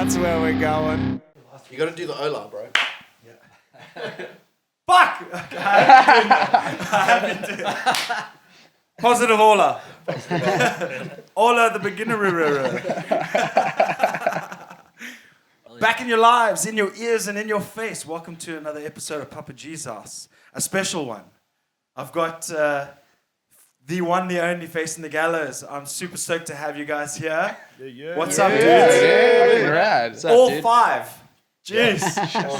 That's where we're going. You got to do the Ola, bro. Fuck! Okay, I haven't been doing it. Positive Ola. Ola the beginner. Back in your lives, in your ears and in your face. Welcome to another episode of Papa G's House. A special one. I've got the one, the only Facing the Gallows. I'm super stoked to have you guys here. What's up, dudes? Rad. All five. Jeez.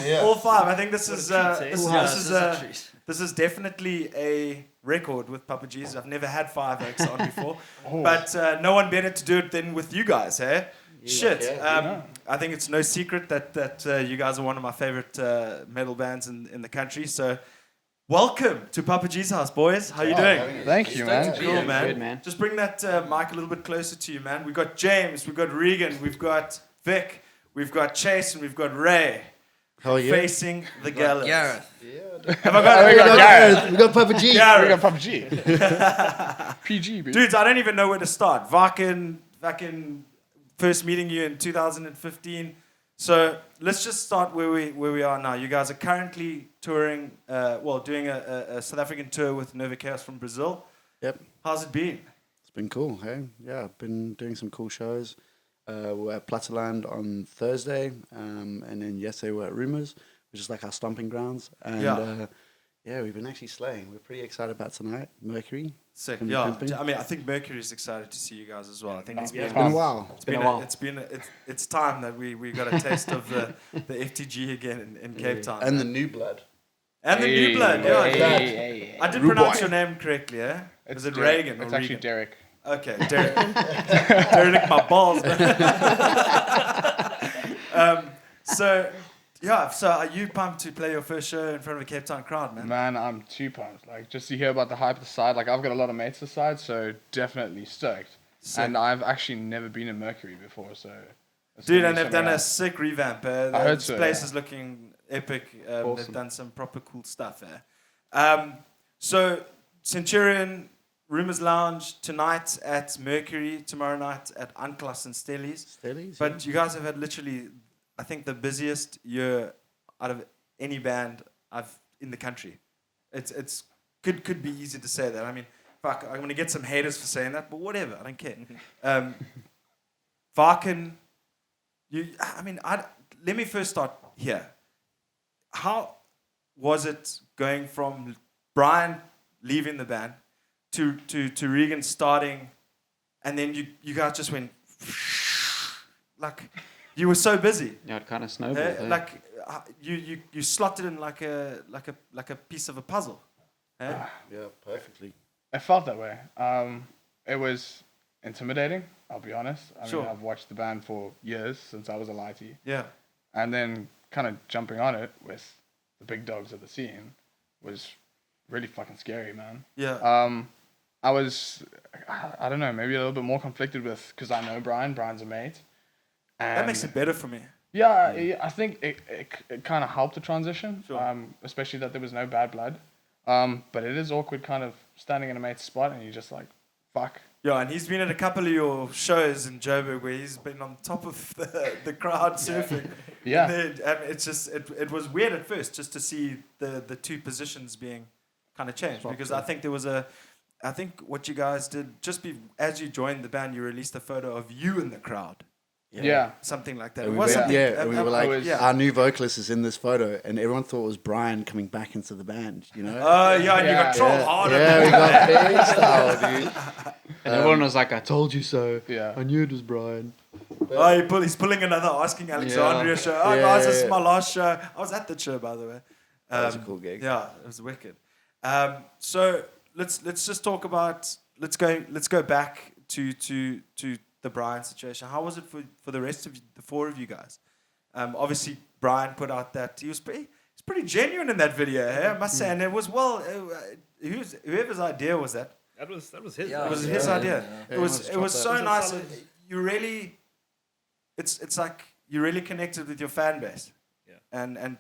Yeah. All five. I think this is definitely a record with Papa G's. I've never had 5 acts on before, but no one better to do it than with you guys, eh? Shit. I think it's no secret that you guys are one of my favorite metal bands in the country. So, welcome to Papa G's House, boys. How you doing? Thank you, man. Cool, man. Good, man. Just bring that mic a little bit closer to you, man. We've got James, we've got Regan, we've got Vic, we've got Chase, and we've got Ray. Hell yeah. Facing the Gallows. Gareth. Have I got We got Gareth. We got Papa G. We Gareth. got PUBG. PG, baby. Dudes, I don't even know where to start. Wacken, first meeting you in 2015. So let's just start where we are now. You guys are currently touring, doing a South African tour with Nervochaos from Brazil. Yep. How's it been? It's been cool, hey? Yeah, I've been doing some cool shows. We're at Platteland on Thursday, and then yesterday we're at Rumours, which is like our stomping grounds. And we've been actually slaying. We're pretty excited about tonight. Mercury. Sick. Gonna be Yeah. pumping. I mean, I think Mercury's excited to see you guys as well. I think it's It's been a while. it's time that we got a taste of the FTG again in Cape Town. And the new blood. And the new blood, yeah. Hey. I did pronounce your name correctly, eh? Is it Reagan or It's actually Regan? Derek. Okay, Derek. Derek, my balls. So are you pumped to play your first show in front of a Cape Town crowd, man? Man, I'm too pumped. Like, just to hear about the hype aside, like, I've got a lot of mates aside, so definitely stoked. Sick. And I've actually never been in Mercury before, so... it's Dude, gonna and be they've done something a else. sick revamp. I heard This so, place yeah. is looking epic. Awesome. They've done some proper cool stuff. So Centurion, Rumours Lounge tonight at Mercury, tomorrow night at Unclass and Stellies. Stellies, But you guys have had literally, I think, the busiest year out of any band I've in the country. It's could be easy to say that. I mean, fuck, I'm gonna get some haters for saying that, but whatever, I don't care. Wacken, let me first start here. How was it going from Brian leaving the band to Regan starting, and then you guys just went like you were so busy. Yeah, it kind of snowballed. Like you slotted in like a piece of a puzzle. Yeah, perfectly. It felt that way. It was intimidating, I'll be honest. I Sure. mean, I've watched the band for years, since I was a lighty. Yeah. And then kind of jumping on it with the big dogs of the scene was really fucking scary, man. Yeah. I don't know, maybe a little bit more conflicted with, because I know Brian's a mate. And That makes it better for me. Yeah, I think it kind of helped the transition, Sure. especially that there was no bad blood. But it is awkward kind of standing in a mate's spot and you're just like, fuck. Yeah, and he's been at a couple of your shows in Joburg where he's been on top of the crowd surfing. Yeah. And it's just it was weird at first just to see the two positions being kind of changed, because I think what you guys did as you joined the band, you released a photo of you in the crowd. Yeah. Something like that. And It we was went, something. and we were like, yeah. our new vocalist is in this photo, and everyone thought it was Brian coming back into the band, you know? Oh, yeah, and you got trolled yeah, hard. yeah, we got big style, dude. and everyone was like, I told you so. Yeah. I knew it was Brian. He's pulling another Asking Alexandria show. Oh, Yeah, guys, this is yeah. my last show. I was at the show, by the way. That was a cool gig. Yeah, it was wicked. So let's just talk about let's go back to the Brian situation. How was it for the rest of the 4 of you guys? Obviously, Brian put out that he's pretty genuine in that video. I must say, and it was whoever's idea was that. That was his. Yeah. It was his idea. Yeah. It was Yeah. so It was a nice. solid- You really, it's like you really connected with your fan base. Yeah. And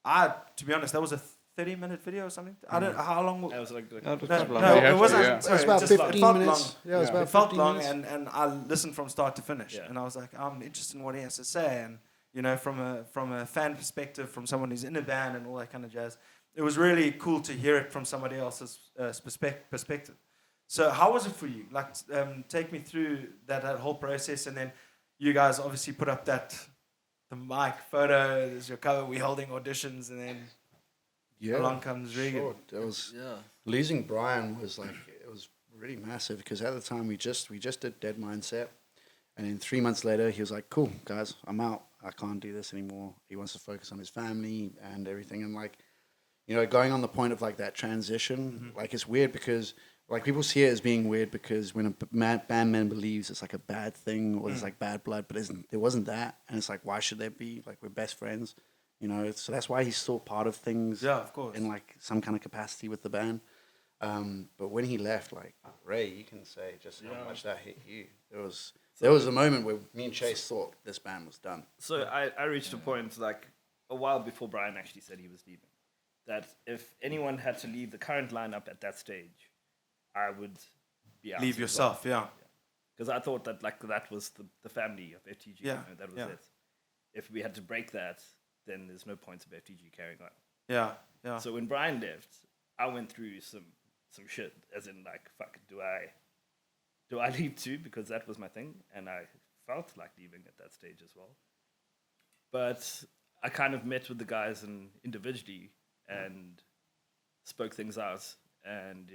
I, to be honest, that was a 30-minute video or something. I don't know how long. It was like No, it No, was no, long. Yeah, it wasn't. yeah. It Sorry, was about just- it 15 felt minutes. long. Yeah, it was Yeah. about It felt 15 long, minutes. and I listened from start to finish, Yeah. and I was like, I'm interested in what he has to say, and from a fan perspective, from someone who's in a band and all that kind of jazz, it was really cool to hear it from somebody else's perspective. So how was it for you? Like, take me through that whole process, and then you guys obviously put up the mic photo. There's your cover. We holding auditions, and then along comes Regan. Sure. It was losing Brian was like it was really massive because at the time we just did Dead Mindset, and then 3 months later he was like, "Cool guys, I'm out. I can't do this anymore." He wants to focus on his family and everything, and like, going on the point of like that transition, like it's weird because like people see it as being weird because when a band member leaves, it's like a bad thing or there's like bad blood, but there wasn't that, and it's like why should there be? Like we're best friends, So that's why he's still part of things. Yeah, of course. In like some kind of capacity with the band. But when he left, like Ray, you can say just how much that hit you. There was a moment where me and Chase thought this band was done. So I reached a point like a while before Brian actually said he was leaving, that if anyone had to leave the current lineup at that stage, I would be out. Leave yourself, yeah. Because I thought that like that was the family of FTG. Yeah, That was yeah. it. If we had to break that, then there's no point of FTG carrying on. Yeah, yeah. So when Brian left, I went through some shit, as in like, fuck, do I leave too? Because that was my thing, and I felt like leaving at that stage as well. But I kind of met with the guys and individually and spoke things out, and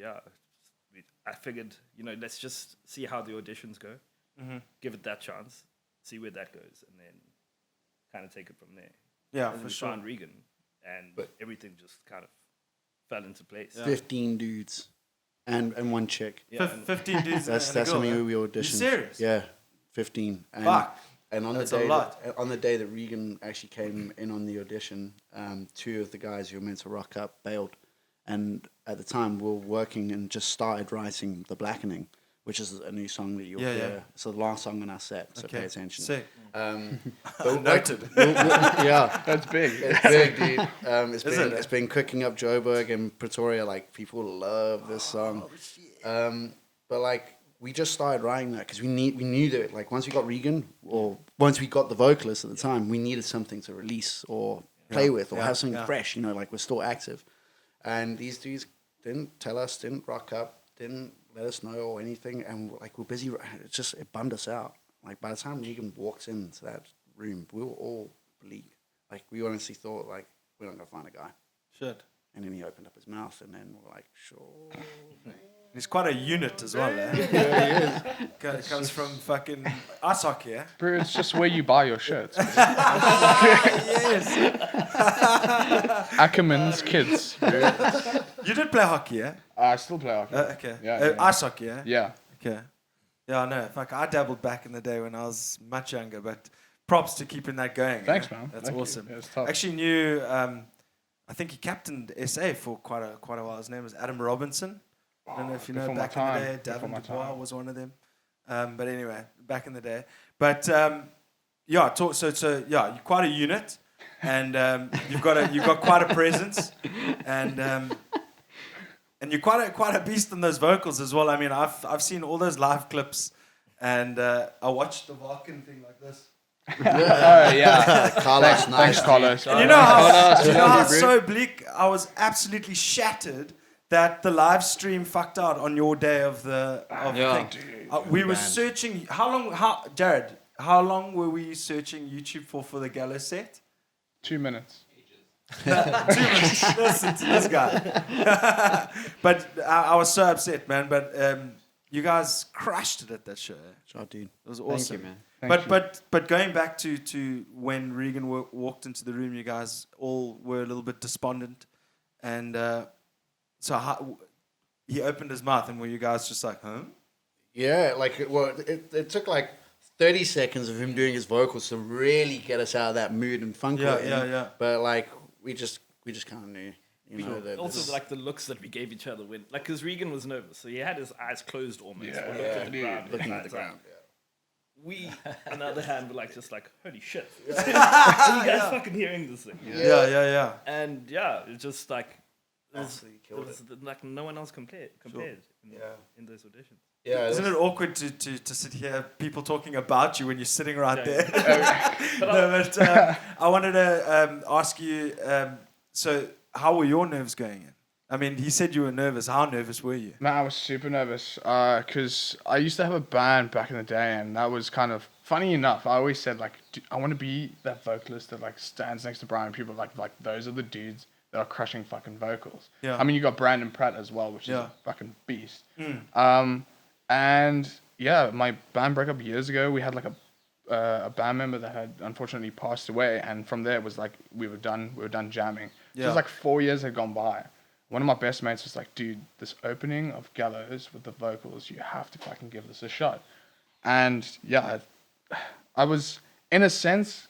I figured, let's just see how the auditions go, give it that chance, see where that goes, and then kind of take it from there. Yeah, And for we sure. found Regan, and everything just kind of fell into place. 15 dudes and one chick. Yeah, and 15 dudes. That's and a how girl, many huh? we auditioned. You serious? Yeah, 15. And, Fuck. And on That's the a day lot. on the day that Regan actually came in on the audition, two of the guys who were meant to rock up bailed, and at the time we were working and just started writing The Blackening, which is a new song that you'll hear. It's the last song on our set, so pay attention. Sick. Noted. Yeah, That's big. it's big, dude. it? It's been cooking up Joburg and Pretoria. Like people love this song. But like we just started writing that because we knew that like once we got Regan or once we got the vocalist at the time, we needed something to release or play with or have something fresh. Like we're still active. And these dudes didn't tell us, didn't rock up, didn't let us know or anything, and like we're busy. It bummed us out. Like by the time Regan walked into that room, we were all bleak. Like we honestly thought like we're not gonna find a guy. Shit. And then he opened up his mouth, and then we're like, sure. He's quite a unit as well, eh? Yeah, he is. Comes from fucking ice hockey, yeah? Bro, it's just where you buy your shirts. Yes. Ackerman's kids. Bro. You did play hockey, yeah? I still play hockey. Okay. Yeah. Ice hockey, yeah? Yeah. Okay. Yeah, I know. Fuck, I dabbled back in the day when I was much younger, but props to keeping that going. Thanks, eh? man. That's Thank you. awesome. Yeah, it's tough. Actually knew, I think he captained SA for quite a while. His name was Adam Robinson. I don't know if you know, Before my back in the time. day, Before Davin my Dubois time. was one of them. But anyway, back in the day. But so you're quite a unit, and you've got quite a presence, and you're quite a beast in those vocals as well. I mean, I've seen all those live clips, and I watched the Wacken thing like this. Oh, yeah. Carlos, Thanks, Carlos. And you know how so bleak. I was absolutely shattered that the live stream fucked out on your day of the thing. We were searching. Jared? How long were we searching YouTube for the Gallows set? 2 minutes. 2 minutes. Listen to this guy. But I was so upset, man. But you guys crushed it at that show. Sure, dude. It was awesome. Thank you, man. But going back to when Regan walked into the room, you guys all were a little bit despondent, and so he opened his mouth, and were you guys just like, huh? Yeah, it took like 30 seconds of him doing his vocals to really get us out of that mood and funk. Yeah. But like we just kind of knew, that Also, this- like the looks that we gave each other when, like, because Regan was nervous, so he had his eyes closed almost, Yeah, or looked at the ground. looking at the entire ground. time. We, on the other hand, were like, just like, holy shit. Are you guys fucking hearing this thing? Yeah. And yeah, it's just like, absolutely There killed was it. like no one else compared in those auditions. Yeah, Isn't it awkward to sit here, people talking about you when you're sitting right Yeah, there? But No, but I wanted to ask you. So, how were your nerves going in? I mean, he said you were nervous. How nervous were you? Man, I was super nervous because I used to have a band back in the day, and that was kind of funny enough. I always said like, I want to be that vocalist that like stands next to Brian. People like those are the dudes that are crushing fucking vocals. Yeah. I mean, you got Brandon Pratt as well, which is Yeah. a fucking beast. Mm. And yeah, my band broke up years ago. We had like a band member that had unfortunately passed away, and from there it was like we were done jamming. Yeah. So it was like 4 years had gone by. One of my best mates was like, dude, this opening of Gallows with the vocals, you have to fucking give this a shot. And yeah, I was in a sense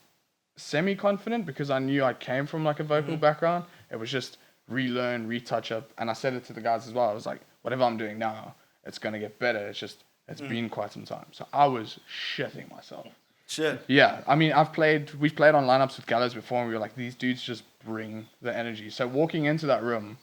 semi-confident because I knew I came from like a vocal background. It was just relearn, retouch up. And I said it to the guys as well. I was like, whatever I'm doing now, it's going to get better. It's been quite some time. So I was shitting myself. Shit. Yeah, I mean, we've played on lineups with Gallows before, and we were like, these dudes just bring the energy. So walking into that room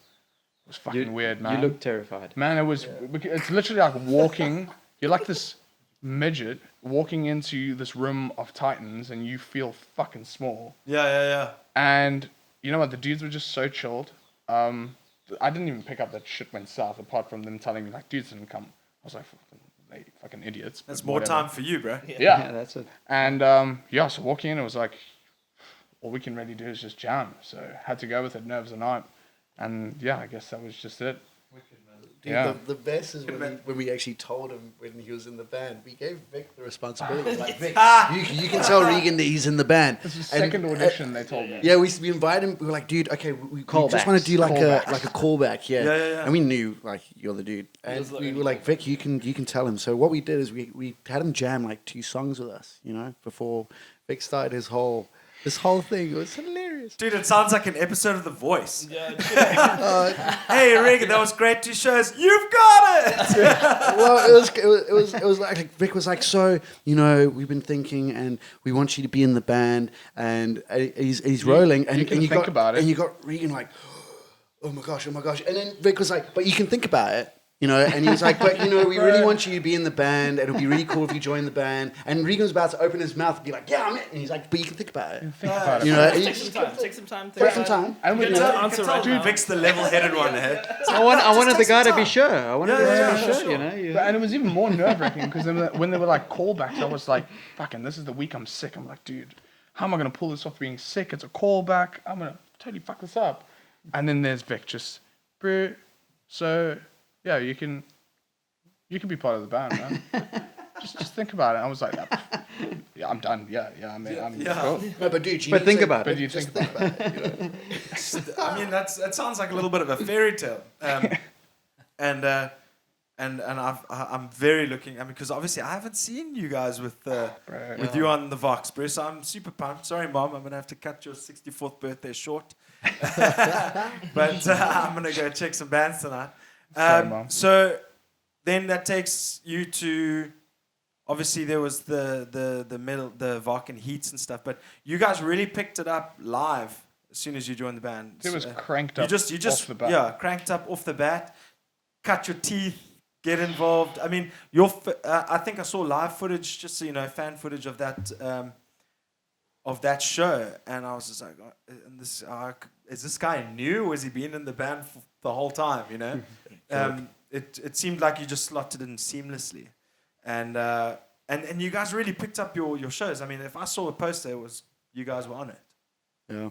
was fucking weird, man. You look terrified. Man, it's literally like walking. You're like this midget walking into this room of titans, and you feel fucking small. Yeah. And you know what? The dudes were just so chilled. I didn't even pick up that shit went south, apart from them telling me like, dudes didn't come. I was like, they fucking idiots. That's but more whatever. time for you, bro. Yeah. That's it. And so walking in, it was like, all we can really do is just jam. So had to go with it, nerves and night. And yeah, I guess that was just it. Dude, Yeah. the best is when we actually told him when he was in the band. We gave Vic the responsibility. Like, Vic, you can tell Regan that he's in the band. This was the second audition, they told me. Yeah, we invited him. We were like, dude, okay, we just want to do like a callback, yeah. Yeah. And we knew like you're the dude, and we were like, Vic, you can tell him. So what we did is we had him jam like 2 songs with us, you know, before Vic started this whole thing. It was hilarious. Dude, it sounds like an episode of The Voice. Yeah, Hey, Regan, that was great. 2 shows. You've got it. Well, it was like Vic was like, so, you know, we've been thinking, and we want you to be in the band, and he's rolling, and can you think got about it. and you got Regan like, oh my gosh, and then Vic was like, but you can think about it. You know, and he was like, but, you know, we really want you to be in the band. It'll be really cool if you join the band. And Regan was about to open his mouth and be like, yeah, I'm in. And he's like, but you can think about it. Think about You it. know, and Take some time. Take some time. take some time. And we You know, can tell now. Vic's the level-headed one, eh? I wanted the take guy some to be time. sure. I wanted the guy to be sure, sure. you know. and it was even more nerve-wracking because when they were like callbacks, I was like, fucking, this is the week I'm sick. I'm like, dude, how am I going to pull this off being sick? It's a callback. I'm going to totally fuck this up. And then there's Vic just, bro, so, yeah, you can be part of the band, man. just think about it. I was like, yeah, I'm done. Yeah, I'm cool. No, but dude, But think about But it. you just think think about it. You know? I mean, that sounds like a little bit of a fairy tale. And I'm very looking. I mean, because obviously I haven't seen you guys with you on the Vox, bro. So I'm super pumped. Sorry, Mom, I'm gonna have to cut your 64th birthday short. But I'm gonna go check some bands tonight. Sorry, Mom. So then that takes you to. Obviously, there was the Wacken heats and stuff, but you guys really picked it up live as soon as you joined the band. it was So, cranked up you just off the bat. yeah, cranked up off the bat, cut your teeth, get involved. I mean, I think I saw live footage, just so you know, fan footage of that show, and I was just like, is this guy new? Or has he been in the band for the whole time? You know, it seemed like you just slotted in seamlessly, and you guys really picked up your shows. I mean, if I saw a poster, it was you guys were on it. Yeah.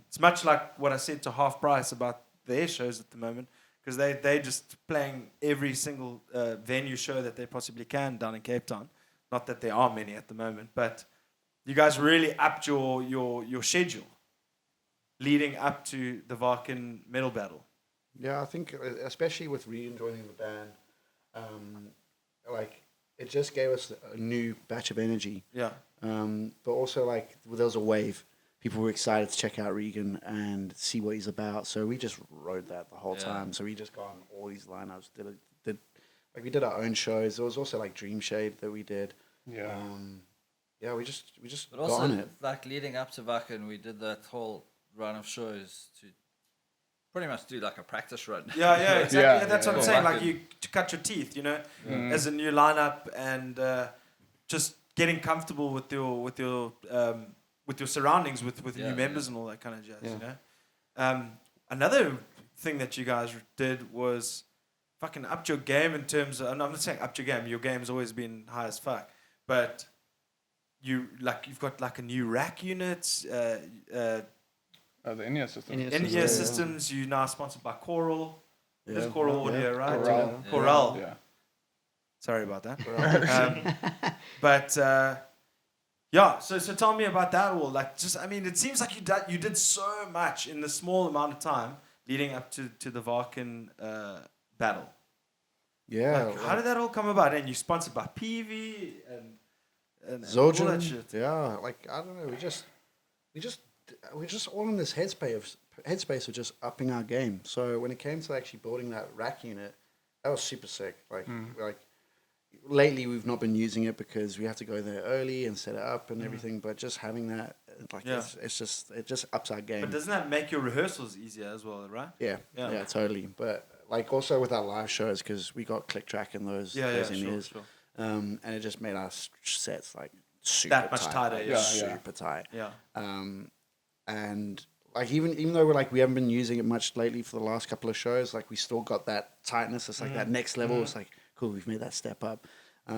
It's much like what I said to Half Price about their shows at the moment, because they just playing every single venue show that they possibly can down in Cape Town. Not that there are many at the moment, but you guys really upped your schedule leading up to the Wacken Metal Battle. Yeah, I think especially with Regan joining the band, like it just gave us a new batch of energy. Yeah. But also like there was a wave. People were excited to check out Regan and see what he's about. So we just rode that the whole time. So we just got on all these lineups. We did our own shows. There was also like Dream Shade that we did. Yeah. Yeah, we just But got on also, it. like leading up to Wacken, we did that whole run of shows to pretty much do like a practice run. Yeah, exactly. Yeah, That's what I'm yeah. saying. Like Like a- you to cut your teeth, as a new lineup, and just getting comfortable with your surroundings, with Yeah, new members yeah. and all that kind of jazz. Yeah. Another thing that you guys did was fucking upped your game in terms of. And I'm not saying upped your game. Your game's always been high as fuck, but you've got like a new rack unit. The in-ear system. In-ear In-ear Yeah. systems. You're now sponsored by Coral. It is Yeah. Coral Audio, right? Corral. Coral. Yeah. Sorry about that. But yeah, so tell me about that all. Like, it seems like you did so much in the small amount of time leading up to the Wacken battle. Yeah. Like, how did that all come about? And you sponsored by PV and all that Zildjian, shit. yeah, like I don't know, we're just all in this headspace of just upping our game. So when it came to actually building that rack unit, that was super sick. Like lately we've not been using it because we have to go there early and set it up and everything. But just having that, like it just ups our game. But doesn't that make your rehearsals easier as well, right? Yeah, totally. But like also with our live shows, because we got click track in those in-ears. Sure. And it just made our sets like super That much tight, tighter, like, yeah. super tight. Yeah. And like even though we haven't been using it much lately for the last couple of shows, like we still got that tightness. It's like that next level. It's like cool, we've made that step up. But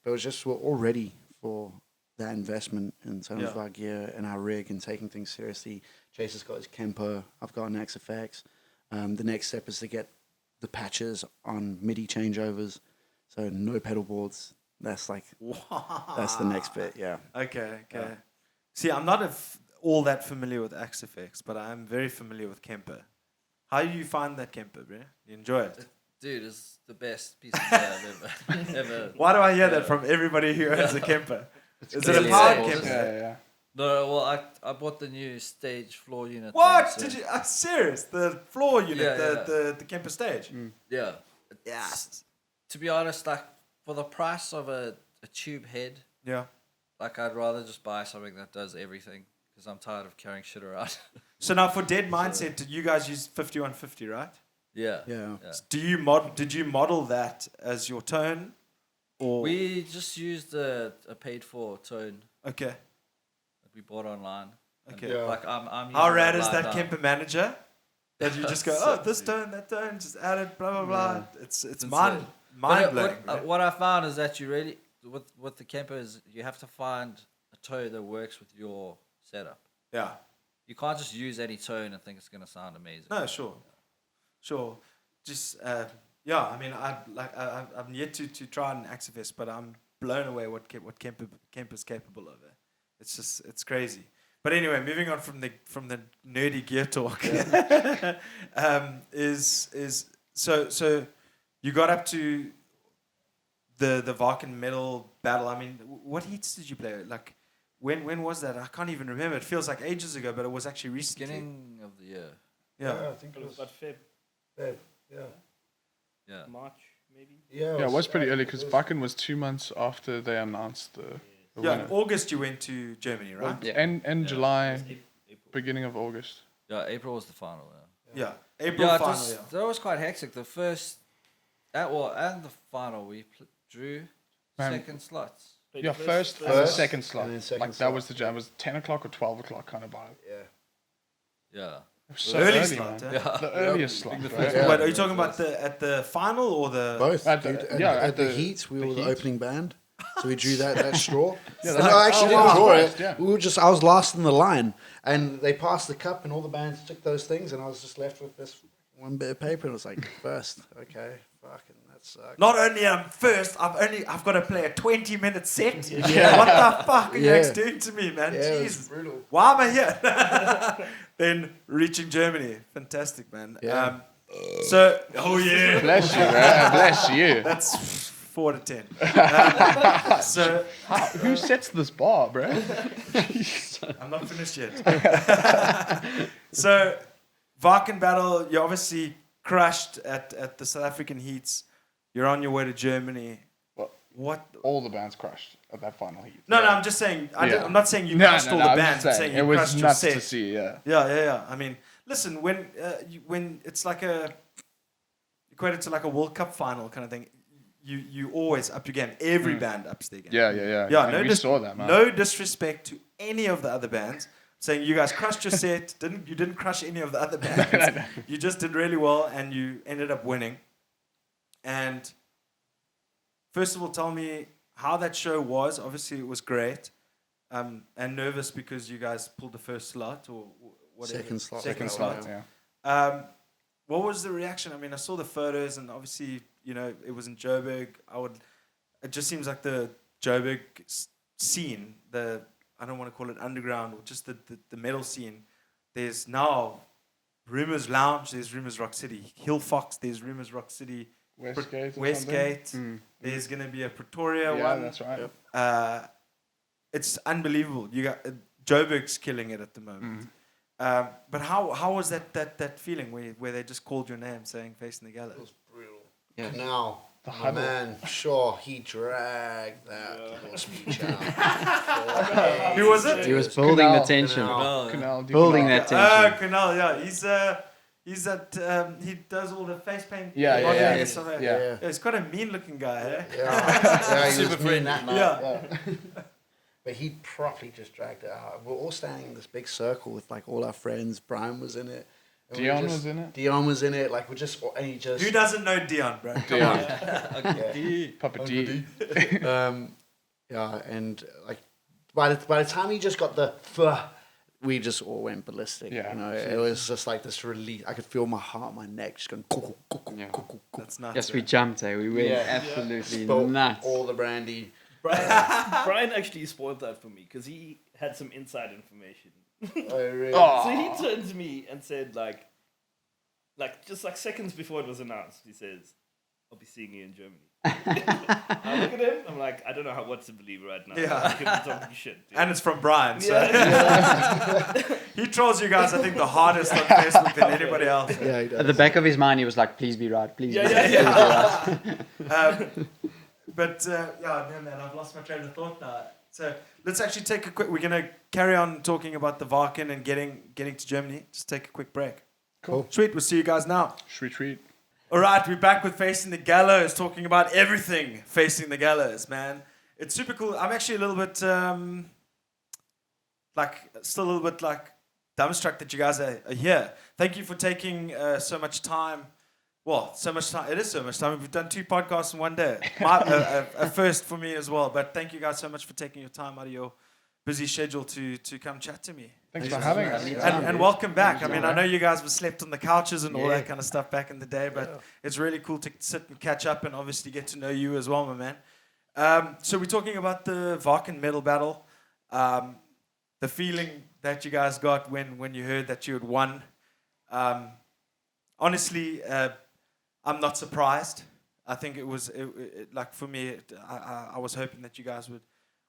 it was just we're all ready for that investment in terms of our gear and our rig and taking things seriously. Chase has got his Kemper. I've got an XFX. The next step is to get the patches on MIDI changeovers. So no pedal boards. That's like that's the next bit. Yeah. Okay. See, I'm not all that familiar with XFX, but I'm very familiar with Kemper. How do you find that Kemper, bro? You enjoy it? Dude, it's the best piece of gear I've ever. Why do I hear that from everybody who owns a Kemper? Is it a clearly powered safe. Kemper? Yeah. No, well, I bought the new stage floor unit. What? thing, so- Did you? I'm serious. The floor unit, Yeah, the Kemper stage. Yeah. Yeah. To be honest, like for the price of a tube head, Yeah. like I'd rather just buy something that does everything because I'm tired of carrying shit around. So now for Dead Mindset, did you guys use 5150, right? Yeah. Yeah. Did you model that as your tone, or We just used a paid for tone okay? that we bought online. And, Okay. Yeah. Like I'm How using rad is live that now. Kemper manager? That you just go, So- oh, this tone, that tone, just add it, blah blah blah. It's insane. mind But blowing. what I found is that you really with the Kemper is you have to find a tone that works with your setup. Yeah. You can't just use any tone and think it's gonna sound amazing. No, sure. Just yeah. I mean, I'm yet to try an Axifest, but I'm blown away what Kemper's capable of. It's crazy. But anyway, moving on from the nerdy gear talk, is so you got up to the Wacken Metal Battle. I mean, what heats did you play? Like, when was that? I can't even remember. It feels like ages ago, but it was actually recently. Beginning of the year. Yeah. I think But it was about Feb, Yeah. March, maybe. Yeah, it was pretty early because Wacken was 2 months after they announced the Yeah, in winner. August you went to Germany, right? And July, April. beginning of August. Yeah, April was the final. Yeah, April Yeah, final. that was quite hectic. The first, and the final we drew Man. second slots. Played Yeah, the first and the First, second slot. and then second Like that slot. was the jam. It was 10 o'clock or 12 o'clock kind of vibe. Yeah. It was so Early early, slot, man. eh? The earliest slot. the right? first Yeah. Wait, are you talking about at the final or the? Both. At dude. the- At, yeah, at at the the- Heat, we the were the Heat. opening band. So we drew that straw. Yeah, No, that's- I actually oh, didn't wow. draw it. Yeah. We were I was last in the line, and they passed the cup, and all the bands took those things, and I was just left with this one bit of paper, and it was like, first, okay, fucking, that sucks. Not only am first, I've got to play a 20-minute set. What the fuck are you Yeah. guys doing to me, man? Yeah, it was Jesus. brutal. Why am I here? Then reaching Germany, fantastic, man. Yeah. Oh yeah, Bless you, man. Bless you. that's 4 to 10. So Who sets this bar, bro? I'm not finished yet. So, Wacken Battle, you obviously crushed at the South African heats. You're on your way to Germany. What? All the bands crushed at that final heat. No, I'm just saying. Yeah. I'm not saying you No, crushed no, all no, the I'm bands. just I'm saying it you was crushed your nuts set. to see, yeah. Yeah. I mean, listen, when it's like equated to like a World Cup final kind of thing, you always up your game. Every band ups their game. Yeah. Yeah, And we saw that, man. No disrespect to any of the other bands. Saying you guys crushed your set, you didn't crush any of the other bands. You just did really well, and you ended up winning. And first of all, tell me how that show was. Obviously, it was great. And nervous because you guys pulled the first slot or whatever. Second slot. Yeah. What was the reaction? I mean, I saw the photos, and obviously, it was in Joburg. It just seems like the Joburg scene, I don't want to call it underground, or just the metal scene. There's now Rumors Lounge, there's Rumors Rock City. Hill Fox, there's Rumors Rock City. Westgate. There's going to be a Pretoria one. Yeah, that's right. Yep. It's unbelievable. You got Joburg's killing it at the moment. But how was that feeling where they just called your name saying Facing the Gallows? It was brutal. Yeah. Now, The my huddle. man, sure, he dragged that little speech out. Who was it? He was building the Canal. tension. No, Canal, Building Canal. that tension. Kunal, yeah. He's that, he does all the face paint. Yeah, modeling yeah. and stuff like that. Yeah. Yeah, he's quite a mean looking guy, eh? Yeah, he Super was mean friendly. that night. Yeah. But he properly just dragged it out. We're all standing in this big circle with like all our friends. Brian was in it. And we Dion just- was in it. Dion was in it. Like we just and he just Who doesn't know Dion, bro? Come Dion. yeah. Papa D. Yeah, and like by the time he just got the we just all went ballistic. Yeah. It was just like this release. I could feel my heart, my neck just going. Yeah. That's nuts. Yes, we eh? jumped, eh? We went Yeah. absolutely Spilled nuts. all the brandy. Brian actually spoiled that for me because he had some inside information. Oh, really? So he turned to me and said, like just like seconds before it was announced, he says, "I'll be seeing you in Germany." I look at him, I'm like, I don't know what to believe right now. Yeah. I could be talking shit. Dude. And it's from Brian, so Yeah. he trolls you guys, I think, the hardest on Facebook than anybody else. Yeah, he does. At the back of his mind, he was like, please be right, please Yeah, be yeah, right. yeah. But no, man, I've lost my train of thought now. So let's actually take a quick. We're gonna carry on talking about the Wacken and getting to Germany. Just take a quick break. Cool. Sweet. We'll see you guys now. Retreat. All right, we're back with Facing the Gallows, talking about everything Facing the Gallows, man. It's super cool. I'm actually a little bit still a little bit dumbstruck that you guys are here. Thank you for taking so much time. Well, so much time. It is so much time. We've done 2 podcasts in one day. A first for me as well. But thank you guys so much for taking your time out of your busy schedule to come chat to me. Thanks for having us. And welcome back. I mean, I know you guys were slept on the couches and all that kind of stuff back in the day, but it's really cool to sit and catch up and obviously get to know you as well, my man. So we're talking about the Wacken Metal Battle. The feeling that you guys got when you heard that you had won. Honestly, I'm not surprised. I think it was like for me. I was hoping that you guys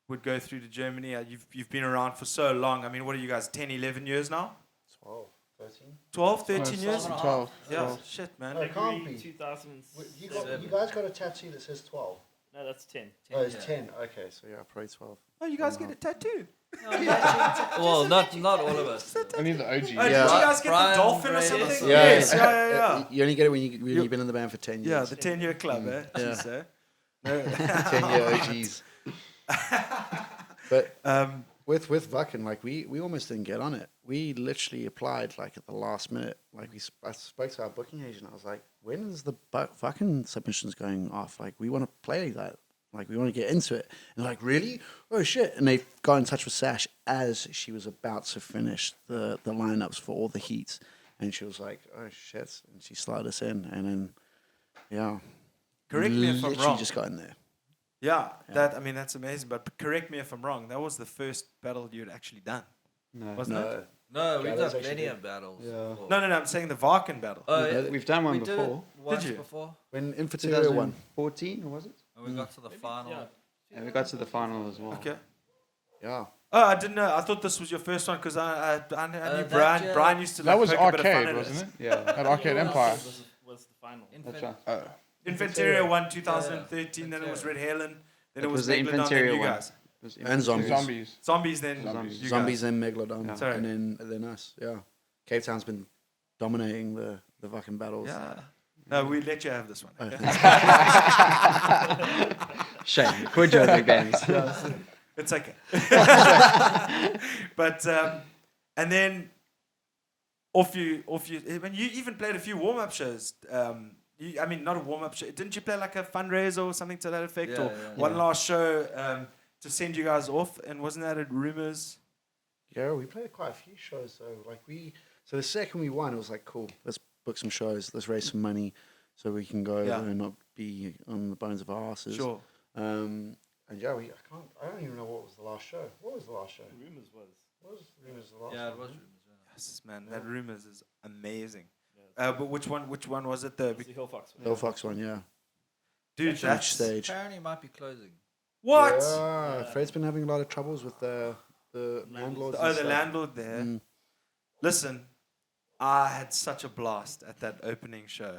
would go through to Germany. You've been around for so long. I mean, what are you guys? 10, 11 years now? 12, 13. 12, 13 years? 12. Yeah, shit, man. No, it can't be. 2007. You guys got a tattoo that says 12. No, that's 10. Oh, it's 10. Okay, so yeah, probably 12. Oh, you guys get a tattoo? Well, not all of us. I need the OG. Oh, did you Yeah. guys get Brian the dolphin or Brady. something? Yeah. Yes, yeah. You only get it when you've been in the band for 10 Yeah, years. the 10-year club, eh? Yeah. Jeez, eh? No. 10-year OGs. But Um, with Wacken, like we almost didn't get on it. We literally applied like at the last minute. Like I spoke to our booking agent. I was like, when is the Wacken submissions going off? Like we want to play that. Like we want to get into it. And they're like, really? Oh shit! And they got in touch with Sash as she was about to finish the lineups for all the heats, and she was like, oh shit! And she slid us in, and then yeah, Correct me if I'm literally wrong. just got in there. yeah, that's amazing. But correct me if I'm wrong. That was the first battle you'd actually done, No. wasn't it? No, we've Gallows done actually plenty did. of battles. Yeah. before. No, I'm saying the Wacken battle. Oh, yeah. We've done one We did it before. once you? before, When Infertility won. 2014, or was it? and we got to the final. Yeah. Yeah, we got to the final as well. Okay. Yeah. Oh, I didn't know. I thought this was your first one because I knew that Brian. year- Brian used to That was poke a bit of fun arcade, at wasn't us. it? Yeah. At Arcade Empire. Was the final. That's right. Oh. Infanteria won 2013. Then it was Red Helen. Then it was the Megalodon. Then Infanteria you one. guys. It was And zombies. Zombies. Zombies. Then Zombies. you Zombies guys. and Megalodon. Yeah. Sorry. And then us. Yeah. Cape Town's been dominating the Wacken battles. Yeah. No, we let you have this one. Oh, Okay? Shame. Quit your other games. It's okay. But and then off you. I mean, you even played a few warm-up shows. I mean, not a warm-up show. Didn't you play like a fundraiser or something to that effect, Yeah, or one last show to send you guys off? And wasn't that at Rumors? Yeah, we played quite a few shows though. So the second we won, it was like, cool, let's book some shows, let's raise some money so we can go Yeah. and not be on the bones of our asses. Sure. And yeah, I don't even know what was the last show. What was the last show? Rumors was. What was Rumors the last Yeah, it one? was Rumors. Yeah. Yes, man. That Rumors is amazing. But which one was it? It's the Hill Fox. Hill Fox one, yeah. Dude, Huge that's stage. Apparently, it might be closing. what? Yeah, Fred's been having a lot of troubles with the landlords. Oh, and the stuff. landlord there. Mm. Listen, I had such a blast at that opening show.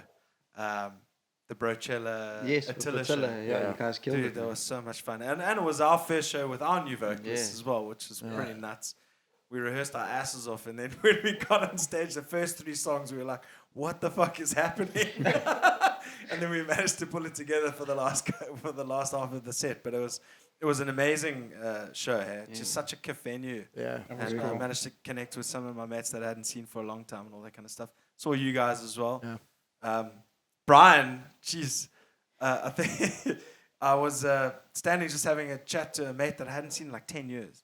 The Brochella Yes, with Attila Attila, show. yeah, you guys killed Dude, it. that man. was so much fun. And it was our first show with our new vocalist Yeah. as well, which is pretty nuts. We rehearsed our asses off, and then when we got on stage, the first 3 songs, we were like, what the fuck is happening? And then we managed to pull it together for the last half of the set. But it was an amazing show. Hey? Just such a kiff venue. Yeah. And I managed to connect with some of my mates that I hadn't seen for a long time and all that kind of stuff. Saw you guys as well. Yeah. Brian, jeez, I think I was standing just having a chat to a mate that I hadn't seen in like 10 years.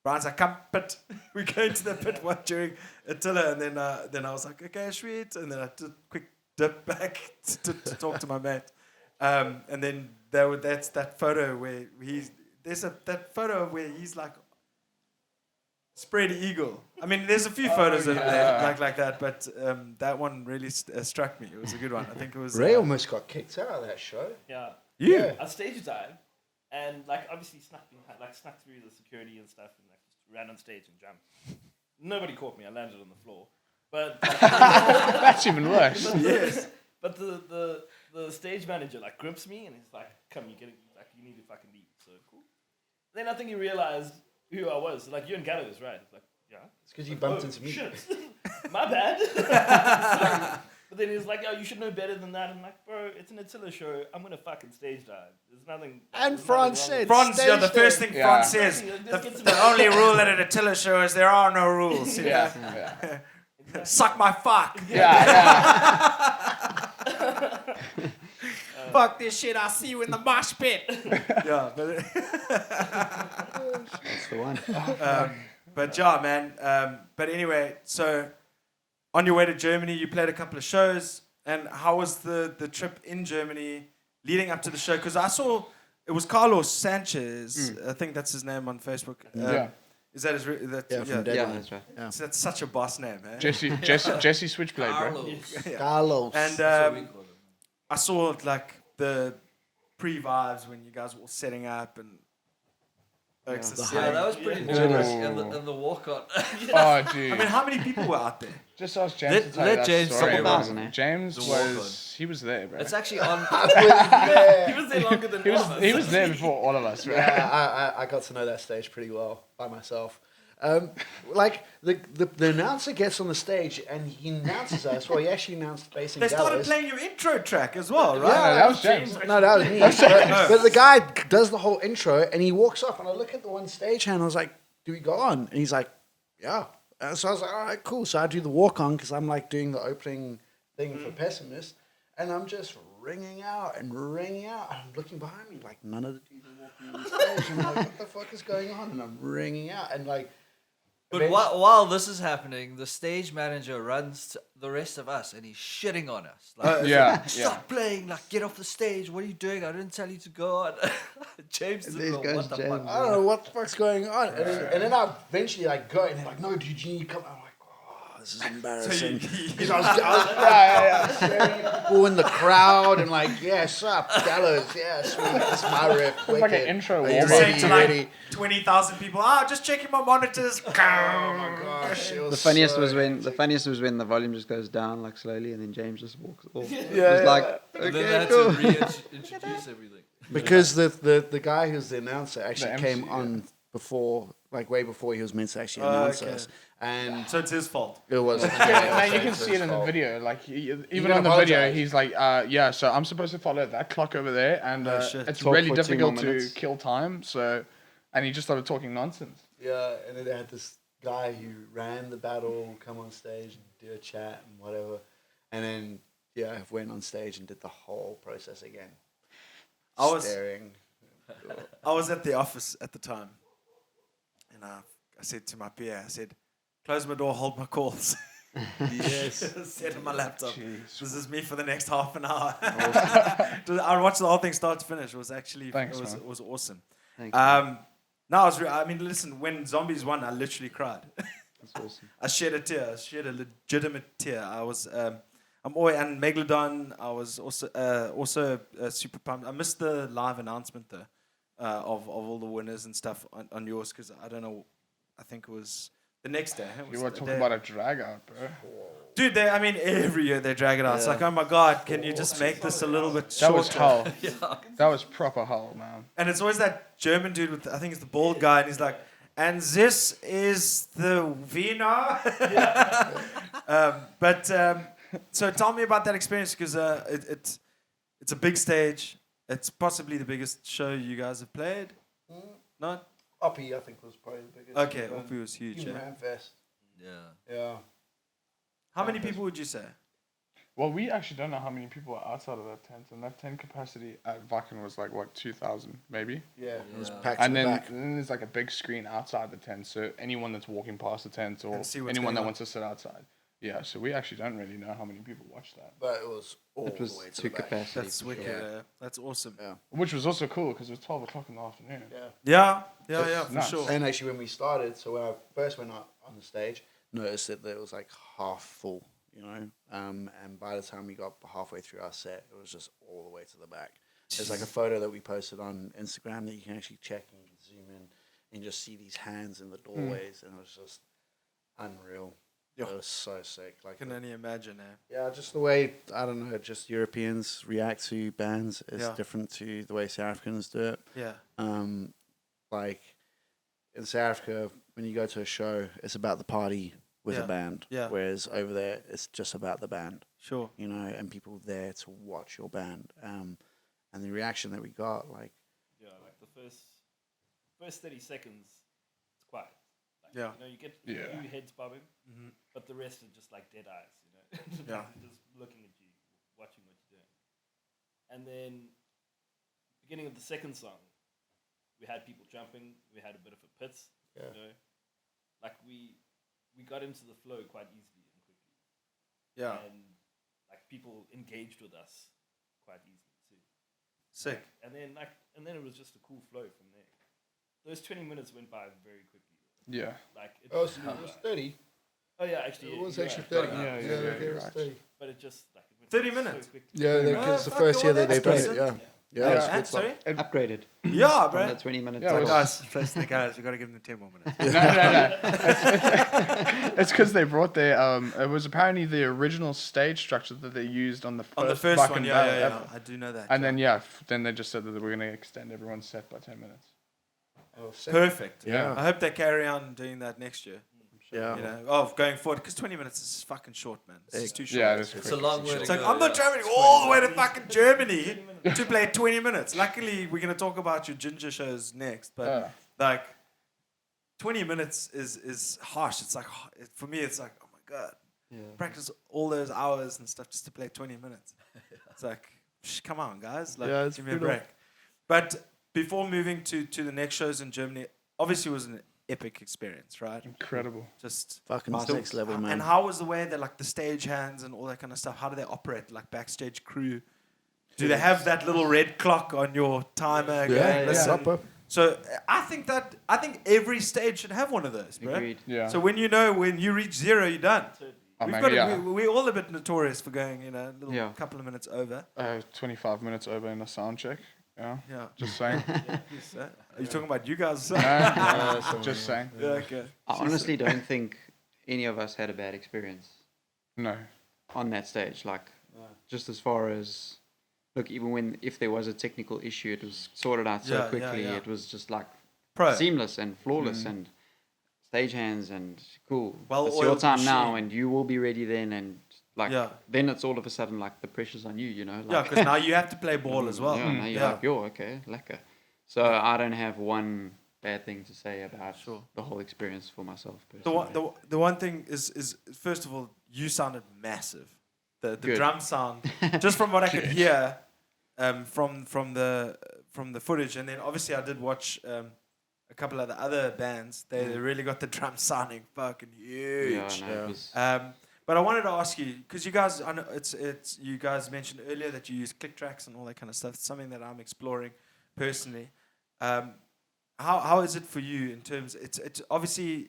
Brian's like, come pit. We go into the pit one during Attila, and then I was like, okay, sweet. And then I did a quick dip back to talk to my mate. And then that's that photo where that photo where he's like spread eagle. I mean, there's a few photos of there like that, but that one really struck me. It was a good one. I think it was Ray almost got kicked out of that show. Yeah. you. I stage dive, and like obviously snuck through the security and stuff, and like just ran on stage and jumped. Nobody caught me. I landed on the floor, but like, That's even worse. Yes. but the stage manager like grips me and he's like, "Come, you need to fucking leave." So cool. Then I think he realized who I was. Like, you're in Gallows, right? Like, yeah. It's because you bumped into me. Shit. My bad. Sorry. But then he's like, "Oh, you should know better than that." I'm like, "Bro, it's an Attila show. I'm gonna fucking stage dive. There's nothing." And there's Franz nothing said, wrong Franz, yeah, the Stage first dive. thing Yeah. Franz says, Let's get to the only rule at an Attila show is there are no rules. you know? Yeah. Suck my fuck. Yeah. Fuck this shit. I'll see you in the mosh pit. Yeah, but That's the one. but yeah, man. But anyway, so on your way to Germany, you played a couple of shows. And how was the trip in Germany leading up to the show? Because I saw it was Carlos Sanchez. I think that's his name on Facebook. Yeah. Is that his? Yeah, from Yeah, Deadline. that's right. Yeah. So that's such a boss name, eh? Jesse Switchblade, bro. Carlos. Yeah. Carlos. And That's what we call him. I saw like the pre-vibes when you guys were all setting up and Oaks The is Yeah, setting- that was pretty Yeah. nervous. Ooh. And the walk-on. Oh, dude. I mean, how many people were out there? Just ask James Let- to tell let you that James story. talk about it. man. James The walk-on. he was there, bro. It's actually on. He was there longer than He all of us. was there before all of us, right? Yeah, I got to know that stage pretty well by myself. Like the announcer gets on the stage and he announces us. Well, he actually announced Facing They the Gallows. started playing your intro track as well, No, right? that was James. No, that was me. But the guy does the whole intro and he walks off and I look at the one stage hand. I was like, "Do we go on?" And he's like, "Yeah." So I was like, "All right, cool." So I do the walk on because I'm like doing the opening thing for Pessimist, and I'm just ringing out and ringing out. And I'm looking behind me like none of the dudes are walking on the stage. And I'm like, "What the fuck is going on?" And I'm ringing out and like. But while this is happening, the stage manager runs to the rest of us and he's shitting on us. Like, Yeah, stop playing! Like, get off the stage! What are you doing? I didn't tell you to go on. James didn't These know guys, what the James. fuck. I don't know what the fuck's going on. And then I eventually like go and they're like, "No, dude, you need to come." I'm like, "Oh, this is embarrassing." Because I was staring people in the crowd and like, "Yeah, sup, Gallows, yeah, sweet, it's my riff." It was like an wicked. intro Are you warm-up. Saying ready? to You like ready? 20,000 people, just checking my monitors. Oh my gosh, it was The funniest so was when the volume just goes down like slowly and then James just walks off. It was like, And then they okay, had cool. to reintroduce everything. because the guy who's the announcer actually The came MC, on before like way before he was meant to actually announce okay. us. And So it's his fault. it was. Man, you can see it in the video. Like even on the video, he's like, yeah. So I'm supposed to follow that clock over there, and Oh, shit. it's Talk really for 2 difficult more to minutes. kill time. So, and he just started talking nonsense. Yeah, and then they had this guy who ran the battle come on stage and do a chat and whatever, and then went on stage and did the whole process again. I was- staring. I was at the office at the time, and I said to my PA, I said, "Close my door, hold my calls." Yes. Set on my laptop. Jeez. This is me for the next half an hour. I watched the whole thing start to finish. It was actually Thanks, it man. was awesome. Thank you. No, I mean, listen. When Zombies won, I literally cried. That's awesome. I shed a tear. I shed a legitimate tear. I was. I'm always and Megalodon. I was also super pumped. I missed the live announcement though, of all the winners and stuff on yours because I don't know. I think it was the next day. It was You were the talking day- about a drag out, bro. Dude, every year they drag it out. It's like, oh my god, can you just make this a little bit That shorter? was hell. That was proper hell, man. And it's always that German dude with, I think it's the bald guy, and he's like, and this is the Wiener. So tell me about that experience because it's a big stage. It's possibly the biggest show you guys have played. Not? Uppy, I think, was probably the biggest. Okay, Uppy was huge. Human Yeah. Ram Fest. Yeah. Yeah. How many people would you say? Well, we actually don't know how many people are outside of that tent, and that tent capacity at Wacken was like what 2,000 maybe. Yeah, it was Yeah. packed And to the then, back. and then there's like a big screen outside the tent, so anyone that's walking past the tent or Can see what's anyone going that on. wants to sit outside. Yeah, so we actually don't really know how many people watch that, But it was all It was the way to to the back. capacity. That's for wicked. sure. That's awesome. Yeah. which was also cool because it was 12 o'clock in the afternoon. Yeah. Yeah, for Nice. sure. And actually, when we started, so when I first went up on the stage, noticed that it was like half full, you know. And by the time we got halfway through our set, it was just all the way to the back. There's like a photo that we posted on Instagram that you can actually check and you can zoom in and just see these hands in the doorways, and it was just unreal. Yeah. It was so sick. I Like, can only imagine, eh? yeah, just the way, I don't know, just Europeans react to bands is Yeah. different to the way South Africans do it. Yeah. Like in South Africa, when you go to a show, it's about the party with Yeah. a band. Yeah. Whereas over there, it's just about the band, Sure. you know, and people there to watch your band. And the reaction that we got, like, Yeah, like the first 30 seconds, it's quiet. Like, Yeah. You know, you get Yeah. a few heads bobbing, Mhm. but the rest are just like dead eyes, you know? Yeah. Just looking at you, watching what you're doing. And then, beginning of the second song, we had people jumping, we had a bit of a pit, Yeah. you know? Like, we got into the flow quite easily and quickly. Yeah. And, like, people engaged with us quite easily, too. Sick. And then it was just a cool flow from there. Those 20 minutes went by very quickly. Yeah. Like it it was flew by. 30. Oh yeah, actually It was you're actually right. 30. Yeah, it was right. 30. But it just like it went 30 so minutes? quickly. Yeah, Yeah. because the Fuck, first year well, that they that's played it, decent. yeah. Yeah. Yeah, it was And, good stuff. sorry? Upgraded Yeah, from bro. the 20 minutes. Yeah, it to- was- Guys, face the guys. You got to give them 10 more minutes. No. It's because they brought their it was apparently the original stage structure that they used on the first, On the first Wacken one, yeah, Battle yeah, ever. I do know that. And then then they just said that we're gonna extend everyone's set by 10 minutes. Oh, sick. Perfect. Yeah. I hope they carry on doing that next year. Yeah. You know, going forward, because 20 minutes is fucking short, man. It's too short. Yeah, it is It's quick. a long way to It's go. like, I'm not yeah. traveling all the way to fucking Germany to play 20 minutes. Luckily, we're going to talk about your Jinjer shows next. But, like, 20 minutes is harsh. It's like, for me, it's like, oh my God. Yeah. Practice all those hours and stuff just to play 20 minutes. It's like, come on, guys. Like, Yeah, it's give me a brutal. break. But before moving to the next shows in Germany, obviously it was an epic experience, right? Incredible. Just Fucking So- next level, man. And how was the way that like the stage hands and all that kind of stuff? How do they operate? Like backstage crew, do they have that little red clock on your timer? Going, yeah, listen? proper. So I think every stage should have one of those, bro. Agreed. Yeah. So when you reach zero, you're done. Oh, We've man, got yeah. we're all a bit notorious for going, a little Yeah. couple of minutes over. 25 minutes over in a sound check. Yeah. Yeah. Just saying. Yes, sir. Are you talking about you guys? Just saying. Yeah, okay. I honestly don't think any of us had a bad experience No. on that stage. Like, just as far as, look, even if there was a technical issue, it was sorted out so Yeah, yeah, quickly. yeah. It was just like Pro. seamless and flawless. And stagehands and cool. Well It's your oiled time now, machine. and you will be ready then. And like Yeah. then it's all of a sudden like the pressure's on you, you know. Yeah, Like, because now you have to play ball as well. Yeah, now you're like, yo, okay, lekker. So I don't have one bad thing to say about the whole experience for myself personally. The one thing is first of all, you sounded massive. The Good. drum sound, just from what I could hear, from the footage, and then obviously I did watch a couple of the other bands. They really got the drum sounding fucking huge. Yeah, no, it was, But I wanted to ask you, because you guys, I know it's you guys mentioned earlier that you use click tracks and all that kind of stuff. It's something that I'm exploring personally. How is it for you in terms? It's obviously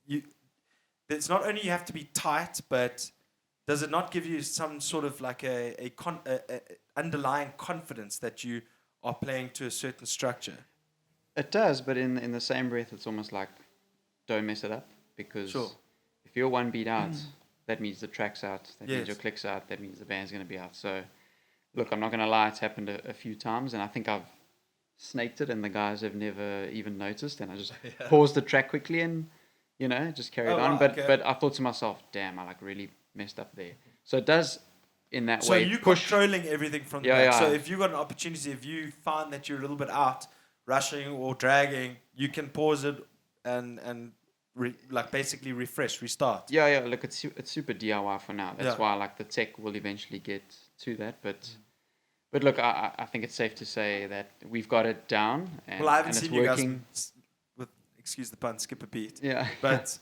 you. It's not only you have to be tight, but does it not give you some sort of like a underlying confidence that you are playing to a certain structure? it does, but in the same breath, it's almost like don't mess it up, because if you're one beat out, that means the track's out, that means your click's out, that means the band's going to be out. So, look, I'm not going to lie, it's happened a few times, and I think I've snaked it, and the guys have never even noticed, and I just paused the track quickly and, you know, just carried on. But I thought to myself, damn, I like really messed up there. So it does in that way. So you're controlling everything from the back. Yeah. So if you got an opportunity, if you find that you're a little bit out, rushing or dragging, you can pause it and like basically refresh, restart. Yeah. Look, it's super DIY for now. That's why like the tech will eventually get to that. But look, I think it's safe to say that we've got it down, and, I haven't and it's seen working. you guys, with excuse the pun, skip a beat. Yeah. But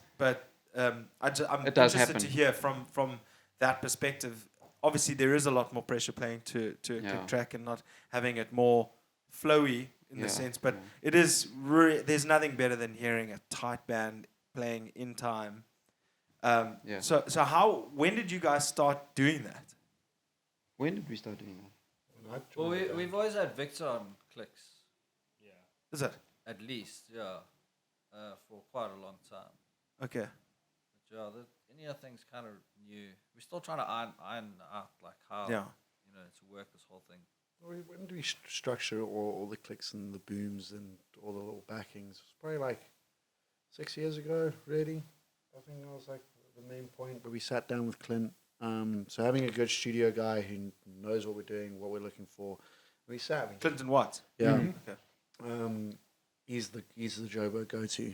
I'm It does interested happen. to hear from that perspective. Obviously, there is a lot more pressure playing to a click track and not having it more flowy in the sense. But it is there's nothing better than hearing a tight band playing in time. So when did you guys start doing that? When did we start doing that? Well, we've always had Victor on clicks. Yeah. Is it? At least, for quite a long time. Okay. But any other thing's kind of new. We're still trying to iron out like how to work this whole thing. When do we structure all the clicks and the booms and all the little backings? It's probably like 6 years ago, really. I think that was like the main point where we sat down with Clint. So having a good studio guy who knows what we're doing, what we're looking for. We sat. Clinton Watts. Yeah. Okay. He's the Jobo go-to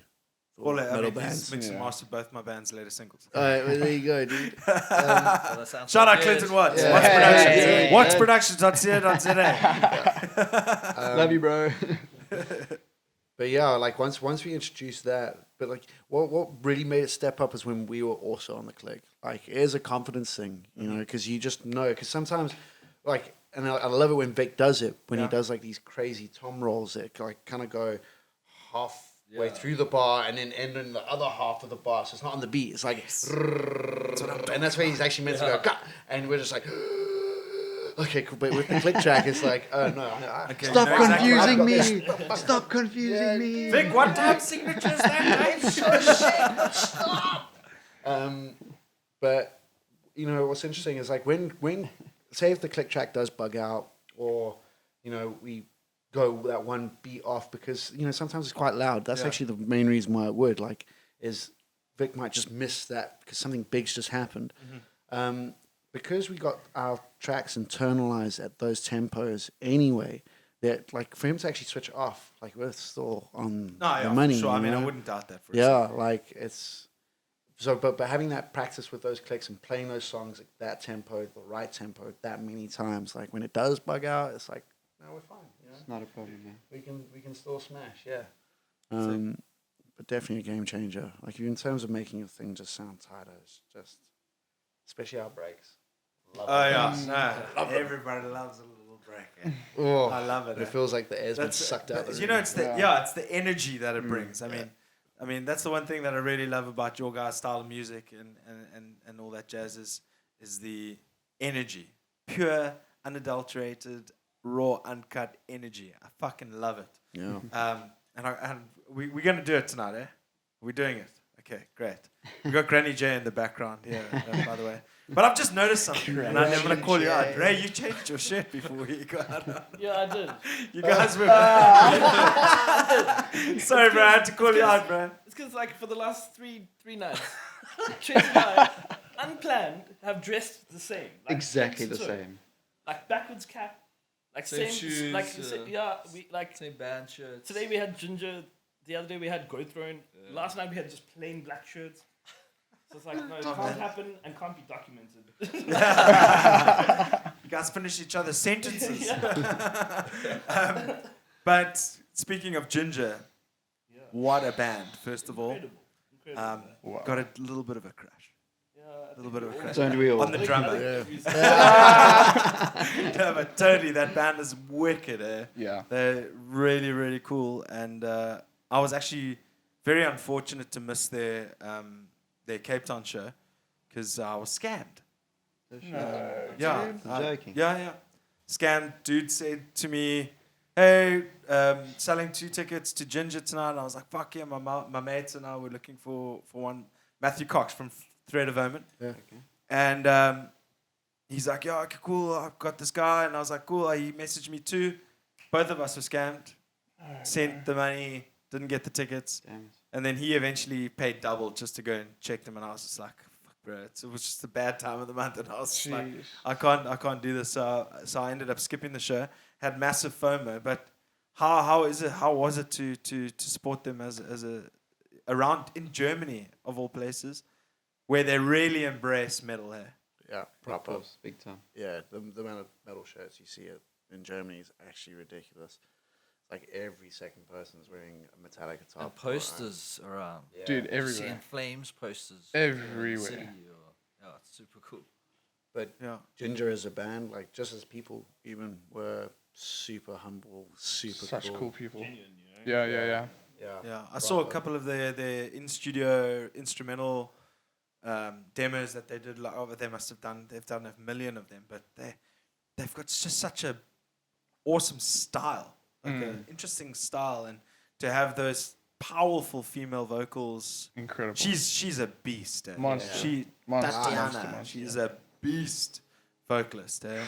for Well, metal he's bands. mixed and mastered both my band's latest singles. All right, well, there you go, dude. Shout out Clinton Watts. Yeah. Watts Productions. Wattsproductions.co.za. Love you, bro. But yeah, like once we introduced that, but like what really made it step up is when we were also on the click. Like it is a confidence thing, you know, because you just know. Because sometimes, like, and I love it when Vic does it when he does like these crazy tom rolls that like kind of go halfway through the bar and then end in the other half of the bar. So it's not on the beat. It's like, and that's where he's actually meant to go. Gah! And we're just like. Okay, cool. But with the click track, it's like, oh no. Stop confusing me. Stop confusing me. Vic, what time signature is that, Dave? Stop. But you know what's interesting is like when say if the click track does bug out, or you know we go that one beat off because you know sometimes it's quite loud. That's actually the main reason why it would is Vic might just miss that because something big's just happened. Because we got our tracks internalized at those tempos anyway, that like for him to actually switch off, like we're still on the money. For sure. I mean, know? I wouldn't doubt that for a second. Like it's so. But having that practice with those clicks and playing those songs at that tempo, the right tempo, that many times, like when it does bug out, it's like no, we're fine. You know? It's not a problem, man. We can still smash. But definitely a game changer. Like in terms of making a thing just sound tighter, it's just especially our breaks. Everybody loves a little break. Oh, I love it. It feels like the air's been sucked out. You know, it's the energy that it brings. I mean, that's the one thing that I really love about your guys' style of music and all that jazz is the energy, pure, unadulterated, raw, uncut energy. I fucking love it. Yeah. And we're gonna do it tonight, eh? We're doing it. Okay, great. We got Granny J in the background here, by the way. But I've just noticed something, and I'm going to call you out. Ray, you changed your shirt before you got on. Yeah, I did. You guys were... Sorry, bro, I had to call you out, bro. It's because like for the last three nights, Trace and I, unplanned, have dressed the same. Like, Exactly head the to toe. same. Like backwards cap, like Same same shoes, like we like Same band shirts. today we had Jinjer, the other day we had Go Throne, last night we had just plain black shirts. So it's like no, it can't happen and can't be documented. You guys finish each other's sentences. But speaking of Jinjer, what a band, first of all. Incredible. Got a little bit of a crush. A little bit of a crush. Don't we all? On the drummer. No, but totally, that band is wicked. Yeah. They're really, really cool. And I was actually very unfortunate to miss their Cape Town show because I was scammed. No. Yeah. Joking. Yeah. Scammed. Dude said to me, hey, selling 2 tickets to Jinjer tonight. And I was like, fuck yeah, my mates and I were looking for one. Matthew Cox from Thread of Omen. Yeah. Okay. And he's like, yeah, okay, cool, I've got this guy. And I was like, cool. He messaged me too. Both of us were scammed. Sent the money, didn't get the tickets. Damn it. And then he eventually paid double just to go and check them. And I was just like, fuck, bro. It was just a bad time of the month. And I was just like, I can't do this. So I ended up skipping the show. Had massive FOMO. But how was it to support them as a around in Germany of all places, where they really embrace metal here? Yeah, proper. Big time. Yeah, the amount of metal shirts you see it in Germany is actually ridiculous. Like every second person is wearing a Metallica top. And posters around. Yeah. Dude, Seeing everywhere. Flames posters. Everywhere. in the city yeah, it's super cool. But Yeah. Jinjer as a band, like just as people, even were super humble, super Such cool people. Genuine, you know? Yeah. Yeah, I saw a couple of their in-studio instrumental demos that they did. Like, they've done 1 million of them, but they've got just such a awesome style, like an interesting style, and to have those powerful female vocals. Incredible. She's a beast. Monster. Monster. Tatiana, she's a beast vocalist. And,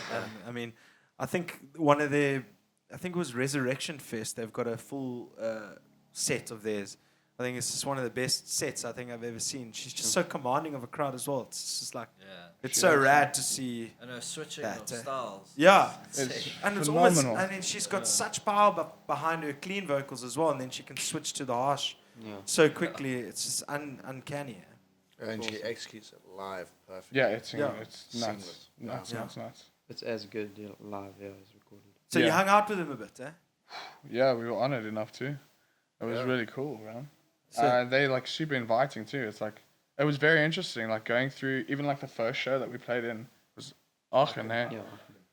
I mean, I think it was Resurrection Fest. They've got a full set of theirs. I think it's just one of the best sets I think I've ever seen. She's just so commanding of a crowd as well. It's just like, it's so rad to see. And her switching That, of styles. Yeah. It's And it's phenomenal. almost, and then she's got such power behind her clean vocals as well, and then she can switch to the harsh so quickly. It's just uncanny. And she executes it live perfectly. Yeah, it's Seamless. nuts. Nuts. It's as good live, as recorded. So you hung out with him a bit, eh? Yeah, we were honored enough to. It was really cool, man. So- They like super inviting too. It's like it was very interesting. Like going through even like the first show that we played in was Aachen. Eh? Yeah.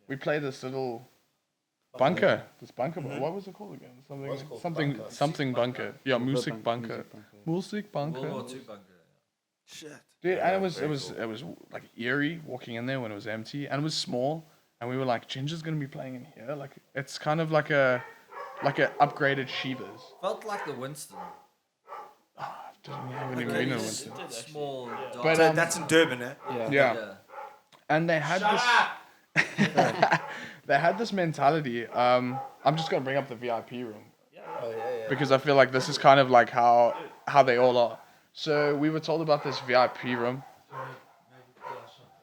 We played this little bunker. This bunker. What was it called again? Something bunker. Yeah, music bunker. Music bunker. World War II bunker. Shit. Dude, and it was like eerie walking in there when it was empty, and it was small, and we were like, Jinjer's gonna be playing in here. Like it's kind of like a upgraded Shivas. Felt like the Winston. I haven't even been in Winston. Small, dark. But So that's in Durban, eh? yeah, and they had this. They had this mentality. I'm just gonna bring up the VIP room because I feel like this is kind of like how they all are. So we were told about this VIP room.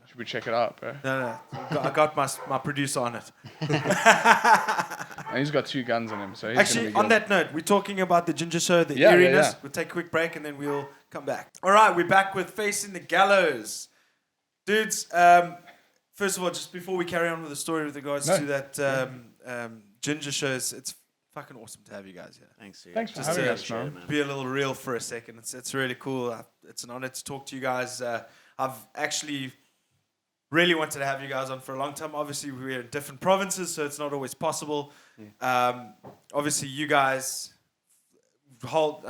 Should we check it out, bro? No. I got my producer on it. And he's got 2 guns on him, so he's Actually, gonna be on good. that note, we're talking about the Jinjer show, the Yeah, eeriness. yeah. We'll take a quick break and then we'll come back. All right, we're back with Facing the Gallows. Dudes, first of all, just before we carry on with the story with regards to that Jinjer show, it's fucking awesome to have you guys here. Thanks, dude. Thanks for Just having to us, man. Be a little real for a second. It's really cool. It's an honor to talk to you guys. I've actually really wanted to have you guys on for a long time. Obviously, we're in different provinces, so it's not always possible. Obviously, you guys hold.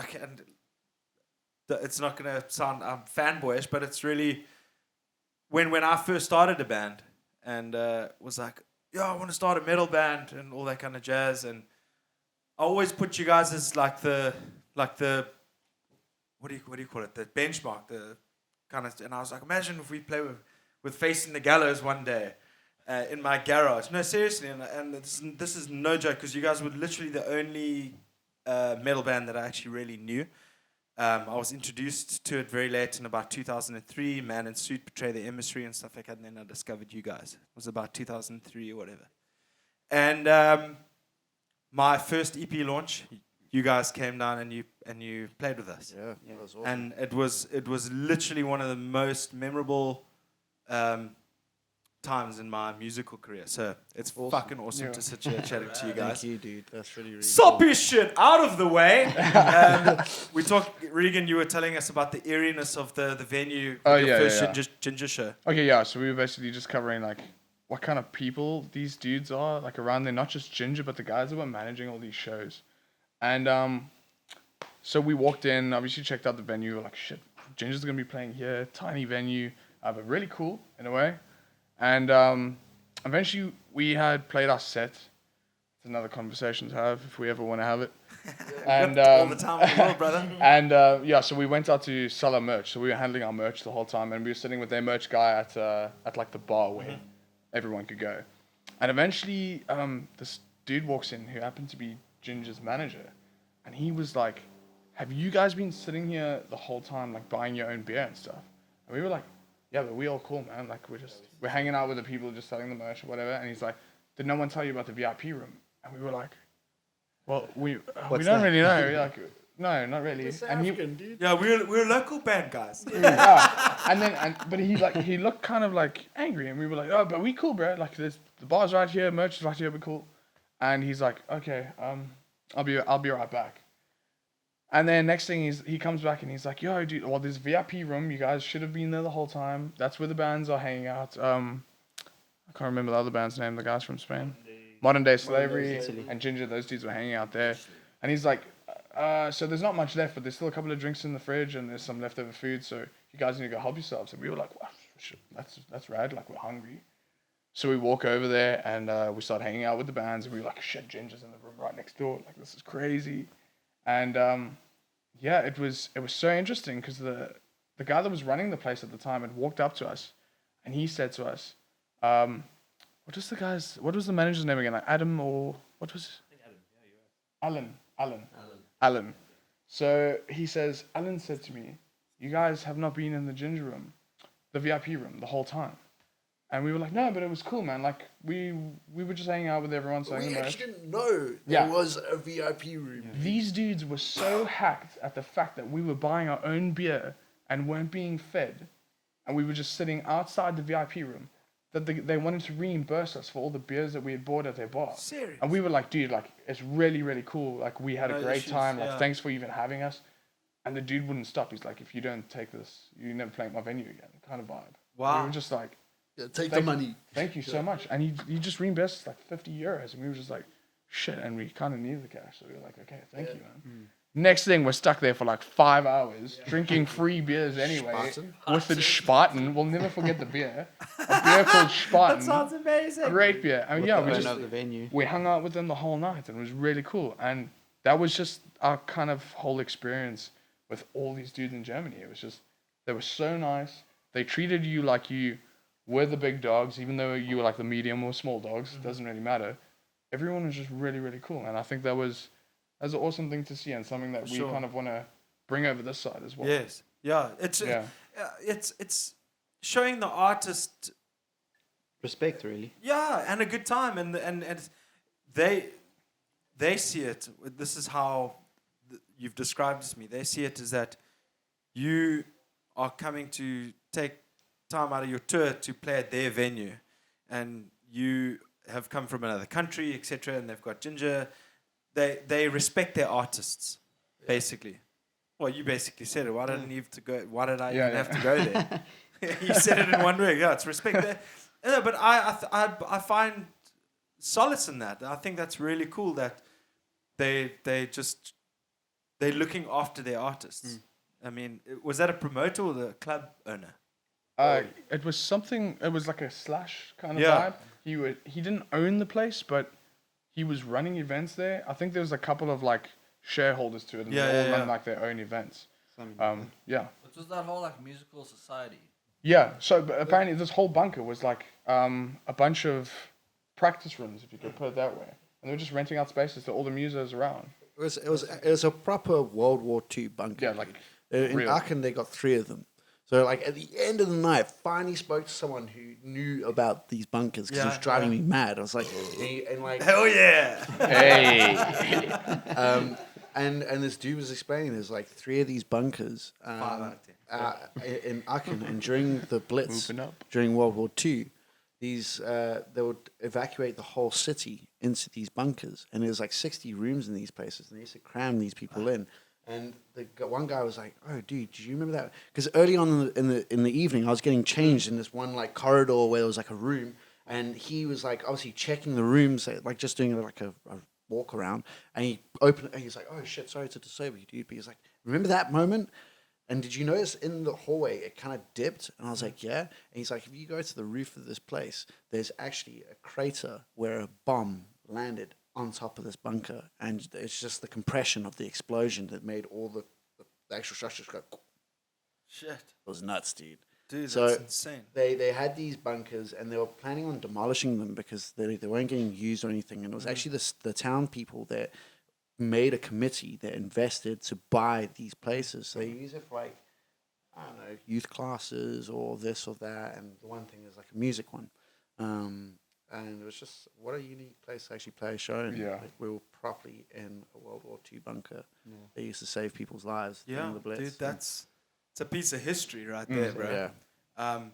It's not going to sound fanboyish, but it's really when I first started a band and was like, I want to start a metal band and all that kind of jazz, and I always put you guys as like the what do you call it? The benchmark, the kind of. And I was like, imagine if we play with Facing the Gallows one day. In my garage. No, seriously, and this is no joke, because you guys were literally the only metal band that I actually really knew. I was introduced to it very late in about 2003. Man in Suit, Betray the Emissary and stuff like that, and then I discovered you guys. It was about 2003 or whatever. And my first EP launch, you guys came down and you played with us. Yeah, that was awesome. And it was literally one of the most memorable times in my musical career. So it's fucking awesome to sit here chatting to you guys. Thank you, dude. That's really Sop cool. your shit out of the way. We talked, Regan, you were telling us about the eeriness of the venue. First Jinjer show. Okay, yeah. So we were basically just covering like what kind of people these dudes are like around there, not just Jinjer, but the guys that were managing all these shows. And so we walked in, obviously checked out the venue. We're like, shit, Jinjer's gonna be playing here, tiny venue, but really cool in a way. And eventually we had played our set. It's another conversation to have if we ever want to have it. And all the time in the world, brother. And so we went out to sell our merch. So we were handling our merch the whole time, and we were sitting with their merch guy at like the bar where everyone could go. And eventually, this dude walks in who happened to be Jinjer's manager, and he was like, "Have you guys been sitting here the whole time, like buying your own beer and stuff?" And we were like, "Yeah, but we all cool, man. Like we're hanging out with the people just selling the merch or whatever." And he's like, "Did no one tell you about the VIP room?" And we were like, "Well, we don't really know." We're like, "No, not really." And dude. Yeah, we're a local band, guys. But he looked kind of like angry, and we were like, "Oh, but we cool, bro. Like the bar's right here, merch is right here, we cool." And he's like, "Okay, I'll be right back." And then next thing he comes back and he's like, "Yo, dude, well, this VIP room, you guys should have been there the whole time. That's where the bands are hanging out." I can't remember the other band's name, the guys from Spain. Modern Day Slavery and Jinjer, those dudes were hanging out there. And he's like, "So there's not much left, but there's still a couple of drinks in the fridge and there's some leftover food, so you guys need to go help yourselves." And we were like, "Wow, that's rad, like we're hungry." So we walk over there and we start hanging out with the bands, and we were like, "Shit, Jinjer's in the room right next door. Like, this is crazy." And it was so interesting because the guy that was running the place at the time had walked up to us, and he said to us, what was the manager's name again? Like Adam or what was? I think Adam. Yeah, Alan. So he says, "Alan said to me, you guys have not been in the Jinjer room, the VIP room, the whole time." And we were like, "No, but it was cool, man. Like we were just hanging out with everyone." We actually didn't know there was a VIP room. These dudes were so hacked at the fact that we were buying our own beer and weren't being fed, and we were just sitting outside the VIP room, that they wanted to reimburse us for all the beers that we had bought at their bar. Serious? And we were like, "Dude, like it's really, really cool. Like we had a great time. Like thanks for even having us." And the dude wouldn't stop. He's like, "If you don't take this, you're never playing my venue again," kind of vibe. Wow. We were just like, Yeah, take the money. "Thank you so much." And he just reimbursed us like 50 euros. And we were just like, shit. And we kind of needed the cash. So we were like, "Okay, thank you, man." Next thing, we're stuck there for like 5 hours, drinking free beers anyway. With the Spaten. We'll never forget the beer. A beer called Spaten. That sounds amazing. Great beer. I mean, we hung out with them the whole night, and it was really cool. And that was just our kind of whole experience with all these dudes in Germany. It was just, they were so nice. They treated you like you were the big dogs, even though you were like the medium or small dogs. It doesn't really matter. Everyone was just really, really cool. And I think that's an awesome thing to see, and something that we kind of want to bring over this side as well. Yes. Yeah. It's showing the artist respect, really. Yeah, and a good time, and they see it. This is how you've described it to me. They see it as that you are coming to take time out of your tour to play at their venue, and you have come from another country, etc., and they've got Jinjer. They respect their artists, basically. Well, you basically said it. Why did I even have to go there? You said it in one way. Yeah, it's respect there. Yeah, but I find solace in that. I think that's really cool that they're looking after their artists. I mean, was that a promoter or the club owner? It was something. It was like a slash kind of vibe. He didn't own the place, but he was running events there. I think there was a couple of like shareholders to it, and they all run like their own events. Yeah. What was that whole like musical society? Yeah, so but apparently this whole bunker was like a bunch of practice rooms, if you could put it that way. And they were just renting out spaces to all the musos around. It was a proper World War II bunker. Yeah, like in real. Aachen, they got 3 of them. So like at the end of the night, finally spoke to someone who knew about these bunkers because it was driving me mad. I was like, and like, Hell yeah! Hey. and this dude was explaining there's like 3 of these bunkers in Aachen, and during the Blitz, Moving up. during World War II, these they would evacuate the whole city into these bunkers, and there was like 60 rooms in these places, and they used to cram these people in. And one guy was like, "Oh, dude, do you remember that?" Because early on in the evening, I was getting changed in this one like corridor where there was like a room, and he was like obviously checking the rooms, like just doing like a walk around, and he opened it, and he's like, "Oh shit, sorry to disturb you, dude." But he's like, "Remember that moment?" And did you notice in the hallway it kind of dipped? And I was like, yeah. And he's like, if you go to the roof of this place, there's actually a crater where a bomb landed on top of this bunker, and it's just the compression of the explosion that made all the actual structures go. Shit. It was nuts, dude. Dude, So that's insane. They had these bunkers, and they were planning on demolishing them because they weren't getting used or anything. And it was actually the town people that made a committee that invested to buy these places. So they use it for like, I don't know, youth classes or this or that. And the one thing is like a music one. And it was just, what a unique place to actually play a show in. Yeah. Like, we were properly in a World War II bunker. Yeah. They used to save people's lives during the Blitz. Dude, it's a piece of history right there, bro. Yeah. I'm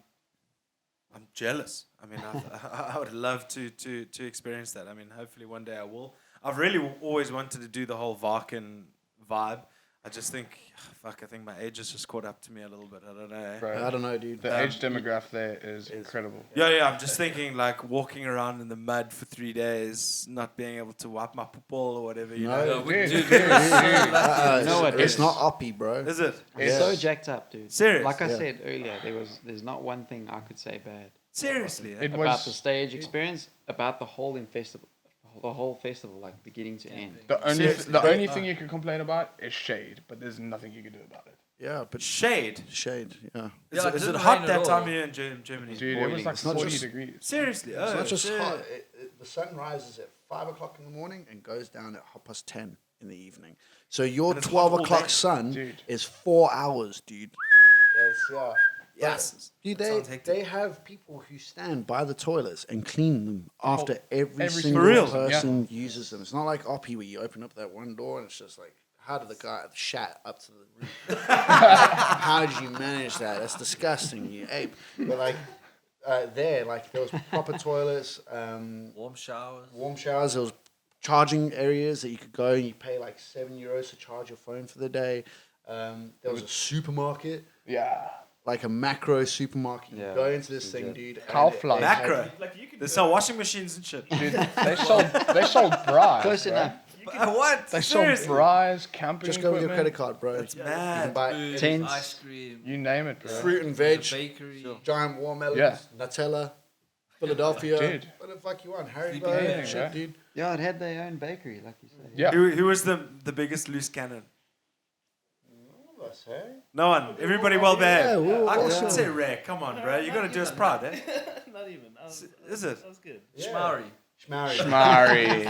jealous. I mean, I would love to experience that. I mean, hopefully one day I will. I've really always wanted to do the whole Wacken vibe. I just think, I think my age has just caught up to me a little bit. I don't know. Bro, I don't know, dude. the age demographic there is incredible. Yeah. I'm just thinking like walking around in the mud for 3 days, not being able to wipe my pupil or whatever. You know? It's not uppy, bro. Is it? It's so jacked up, dude. Serious? Like I said earlier, there's not one thing I could say bad Seriously? It about was the stage experience, about the whole festival, like beginning to end. the only Seriously. only thing you can complain about is shade, but there's nothing you can do about it. Yeah, but Shade. shade, yeah. Is it it didn't hot rain that at time all. of year in Germany? Dude, it was like It's not 40 just- degrees. Seriously? It's not just shit. hot. The sun rises at 5 o'clock in the morning and goes down at 10:30 in the evening. So your And it's 12 hot all o'clock day. sun Dude. is 4 hours, dude. Yes. Dude, That sounds hectic. they have people who stand by the toilets and clean them after every every single For real? person uses them. It's not like Oppie where you open up that one door and it's just like, how did the guy shat up to the roof? How did you manage that? That's disgusting, you ape. But like, there was proper toilets, Warm showers. warm showers. There was charging areas that you could go and you pay like €7 to charge your phone for the day. There was a supermarket, Yeah. like a macro supermarket. You Yeah, go into this thing, dude. and Kaufland. it had- Macro. They sell washing machines and shit. Dude, they sold bras. Close bro. enough. What? They sold Seriously? bras, camping Just go with your equipment, credit card, bro. That's You mad. can buy Food, Tents. ice cream. you name it, bro. fruit and There's veg, a bakery. giant watermelons, Yeah. Nutella, Philadelphia. Dude. What the fuck you want? Harry Sleeping Boy Beauty, and shit, yeah. dude. Yeah, it had their own bakery, like you say. Yeah. Who was the biggest loose cannon? All of us, hey? No one. Everybody well behaved. Yeah, we were I all- should say rare. Come on, bro. You got to do us proud, eh? Not even. Is it? That was good. Shmari. Schmarry. Mari.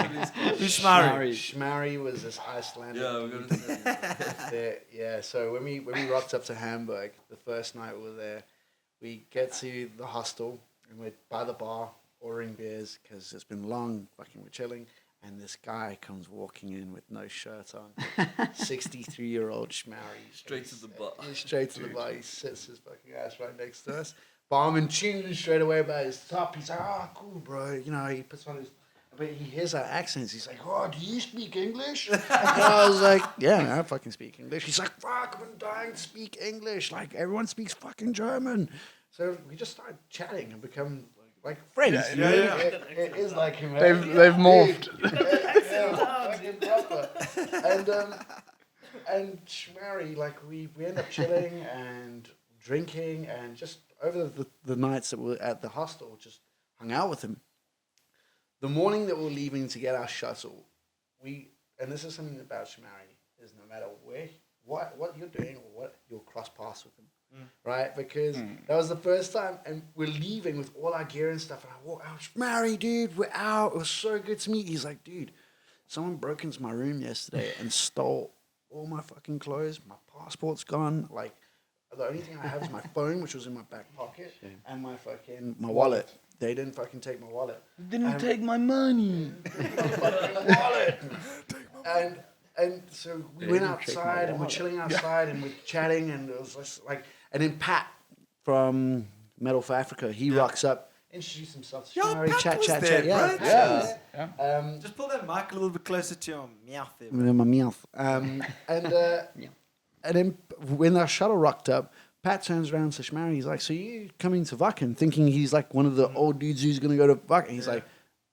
Who's Shmari? Schmarry was this Icelandic. Yeah, we're gonna say that. Yeah, so when we rocked up to Hamburg, the first night we were there, we get to the hostel and we're by the bar ordering beers because it's been long, fucking we're chilling, and this guy comes walking in with no shirt on, 63-year-old Schmarry. Straight to the bar. Straight to the bar. He sits his fucking ass right next to us. Barman chinging straight away about his top. He's like, oh, cool, bro. You know, he puts on his... But he hears our accents. He's like, oh, do you speak English? And I was like, yeah, I fucking speak English. He's like, fuck, I've been dying to speak English. Like, everyone speaks fucking German. So we just started chatting and become, like friends. Yeah, you know? yeah. It is like him. They've morphed. Fucking proper. And Schmarry, like, we end up chilling and drinking and just over the nights that we were at the hostel, just hung out with him. The morning that we were leaving to get our shuttle, and this is something about Schmarry, is no matter what you're doing or what you'll cross paths with him. Right? Because that was the first time, and we're leaving with all our gear and stuff, and I walk out, Mary, dude, we're out. It was so good to meet you. He's like, dude, someone broke into my room yesterday and stole all my fucking clothes. My passport's gone. Like, the only thing I have is my phone, which was in my back pocket, and my wallet. They didn't fucking take my wallet. Didn't take my money. Wallet. And so we went outside and we're chilling outside and we're chatting, and it was just like, and then Pat from Metal for Africa, he rocks up, introduced himself. Yo, Shari, Pat was chat. there, Yeah. bro. Just pull that mic a little bit closer to your mouth there. With my mouth. And then when our shuttle rocked up, Pat turns around to Shmari. He's like, so you coming to Wacken? Thinking he's like one of the old dudes who's going to go to Wacken. He's like,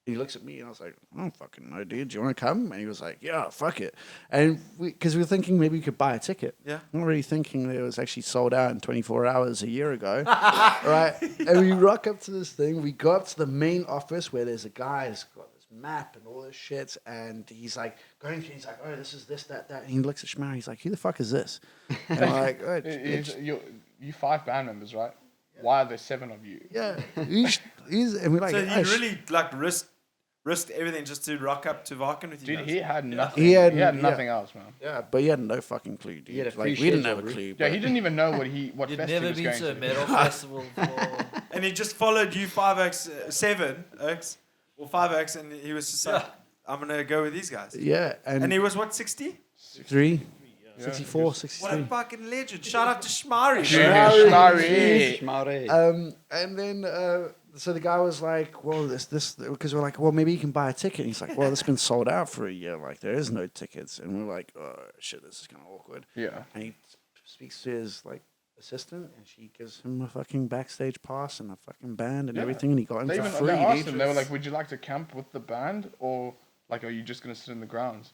he looks at me and I was like, I don't fucking know, dude. Do you want to come? And he was like, yeah, fuck it. And because we were thinking maybe we could buy a ticket. Yeah. Not really thinking that it was actually sold out in 24 hours a year ago. Right? And we rock up to this thing. We go up to the main office where there's a guy who's got this map and all this shit. And he's like, going through, he's like, oh, this is this, that. And he looks at Shmari. He's like, who the fuck is this? And I'm like, oh, You 5 band members, right? Why are there 7 of you? yeah. And we're like, So oh, you really like risked everything just to rock up to Wacken with you Dude, guys? he had nothing. He He had- had yeah. nothing else, man. yeah, but he had no fucking clue, dude. He had a Like, free we didn't schedule, have a bro. clue. Yeah, but- he didn't even know what You'd fest he never was been going to a to. metal festival before. And he just followed you 5x, 7x, or 5x, and he was just like, I'm going to go with these guys. Yeah, And he was what, 60? 63, Yeah, 64, What a 63. fucking legend. Shout out to Shmari. Dude, bro. Shmari. Schmare. And then, so the guy was like, well, this, because we're like, well, maybe you can buy a ticket. And he's like, well, it's been sold out for a year. Like, there is no tickets. And we're like, oh, shit, this is kind of awkward. Yeah. And he speaks to his, like, assistant, and she gives him a fucking backstage pass and a fucking band and Yeah. everything, and he got in They for even free. they asked dude. him, they were like, would you like to camp with the band? Or, like, are you just going to sit in the grounds?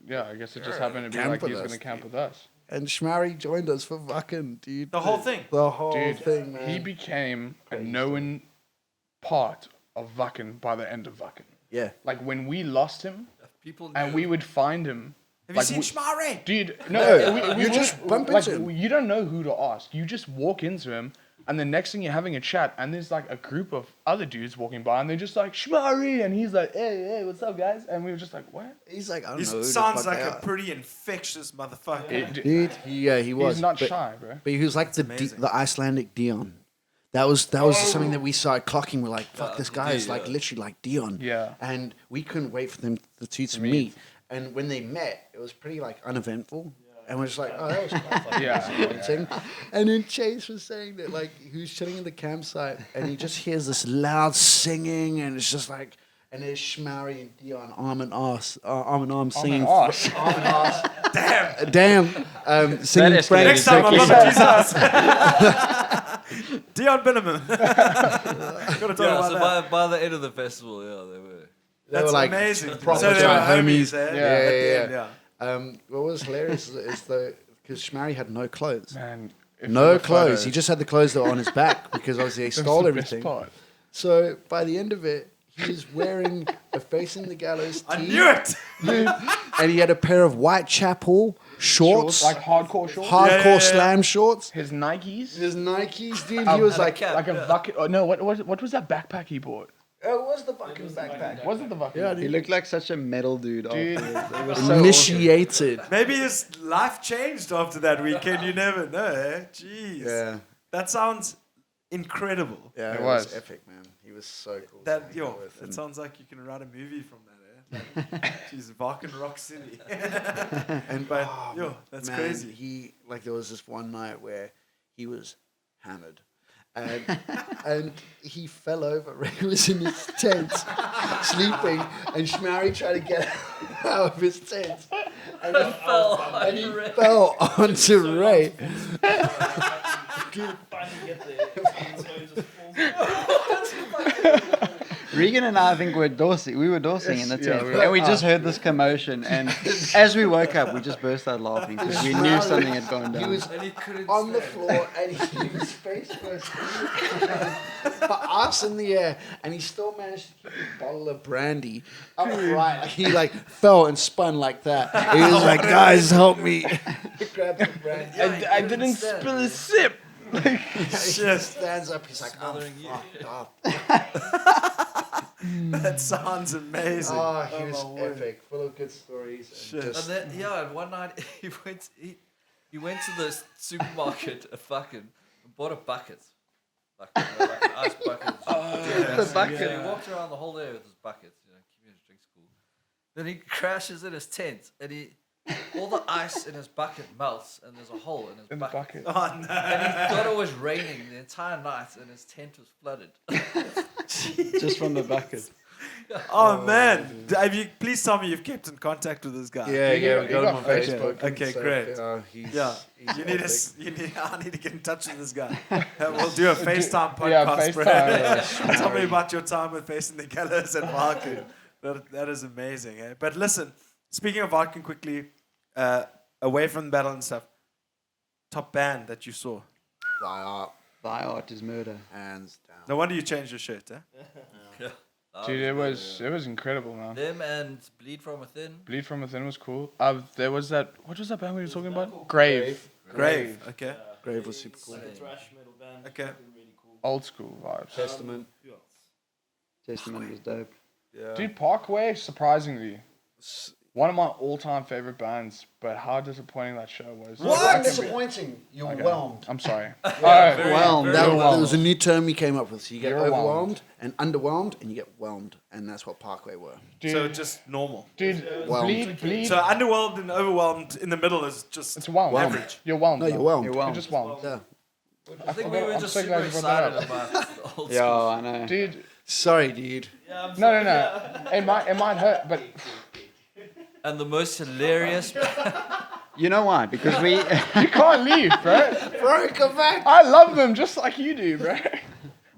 Yeah, I guess it just happened to be camp like with he's us, going to camp dude. with us. And Shmari joined us for Wacken, dude. The whole thing? The whole Dude, thing, man. he became a known part of Wacken by the end of Wacken. Yeah. Like, when we lost him, People and knew. we would find him. Have like, you seen Shmari? Dude, No, no, you just bump like, into him. You don't know who to ask. You just walk into him, and the next thing you're having a chat, and there's like a group of other dudes walking by, and they're just like, Shmari! And he's like, hey, what's up, guys? And we were just like, what? He's like, I don't He know. who the sounds fuck like they a are. pretty infectious motherfucker. Dude, he was. He's not but, shy, bro. But he was like amazing. the Icelandic Dion. That was something that we started clocking. We're like, fuck, this guy is like literally like Dion. Yeah. And we couldn't wait for them, the two to meet. And when they met, it was pretty like uneventful. And we're just like, oh, that was quite fucking disappointing. And then Chase was saying that like he was chilling in the campsite and he just hears this loud singing, and it's just like, and there's Shmari and Dion arm in arm singing. arse. Arm in arse. Damn. Singing escalated Frank. Next time, I'm not Jesus. Dion Binneman. Gotta talk Yeah, about so that. by the end of the festival, yeah, they were. They That's were like amazing. proper So they were giant homies, homies. eh? Yeah. At the Yeah, end, yeah. What was hilarious is because Shmari had no clothes. Man. if No the clothes. photos- He just had the clothes that were on his back because obviously they That's stole the best everything. part. So by the end of it, he was wearing a Facing the Gallows I tee, knew it. and he had a pair of Whitechapel shorts, Like hardcore shorts. hardcore Yeah. slam shorts. His Nikes. His Nikes, dude. He was like, cap. Like a bucket. Oh, no, what was that backpack he bought? oh, it was the fucking backpack. Was it the bucket? Yeah, He dude. looked like such a metal dude. Dude. afterwards. It was so Initiated. Maybe his life changed after that weekend. You never know, eh? Jeez. Yeah. That sounds incredible. Yeah, It it was was. epic, man. He was so cool. to That hang out yo, with, it and- sounds like you can write a movie from that, eh? Jeez, Wacken Rock City. And But oh, yo, that's man, crazy. He like there was this one night where he was hammered, and he fell over. He was in his tent sleeping, and Shmari tried to get out of his tent, and he fell onto Ray. Regan and I think we were dorsing in the tent, we were. and we just heard this commotion, and as we woke up, we just burst out laughing because we knew something had gone He down. was And he couldn't on the stand. floor and he was face first. But us in the air, and he still managed to keep his bottle of brandy upright. He like fell and spun like that. He was like, "Guys, help me!" He grabbed the brandy. Yeah, he I couldn't didn't stand, spill a man. sip. He just stands up. He's like, "I'm Smothering you. fucked up." That sounds amazing. Oh, he was my word. epic, full of good stories. And And just, then, yeah, and one night he went to the supermarket and bought a bucket. Like an ice bucket. The bucket. And he walked around the whole day with his bucket, keeping his drinks cool. Then he crashes in his tent and all the ice in his bucket melts and there's a hole in his In the bucket. bucket. Oh no. And he thought it was raining the entire night and his tent was flooded. Just from the bucket. Oh man. Please tell me you've kept in contact with this guy. yeah, He we got got him on Facebook. Facebook. and Okay, stuff. great. Yeah, he's, Yeah. he's epic. I need to get in touch with this guy. We'll do a FaceTime podcast, Yeah, bro. FaceTime. Tell me about your time with Facing the Gallows and Wacken. That is amazing, eh? But listen, speaking of Wacken quickly, away from the battle and stuff, top band that you saw. Thy art, Thy art is murder. hands down. No wonder you changed your shirt, eh? Yeah. Dude, it was incredible, man. Them and Bleed From Within. Bleed From Within was cool. There was that. What was that band we were talking about? Grave. Grave. Okay. Grave was super cool. Thrash metal band. Okay. fucking really cool. Old school vibes. Testament. Who else? Testament was dope. Yeah. Dude, Parkway, surprisingly, one of my all-time favorite bands. But how disappointing that show was. What? Disappointing. You're Okay. whelmed. I'm sorry. Whelmed. very That whelmed. was a new term we came up with. So you get You're overwhelmed and underwhelmed, and you get whelmed, and that's what Parkway were. Dude, So just normal. dude, Whelmed. bleed. So underwhelmed and overwhelmed in the middle is just It's whelmed. average. You're whelmed. No, you're man. whelmed. You're You're whelmed. just whelmed. Yeah. I think we were I'm just so super glad you brought that excited about the old Yeah, school. I know. Dude, Sorry, dude. no. It might hurt, but And the most hilarious. You know why? Because we. you can't leave, bro. Bro, come back. I love them just like you do, bro.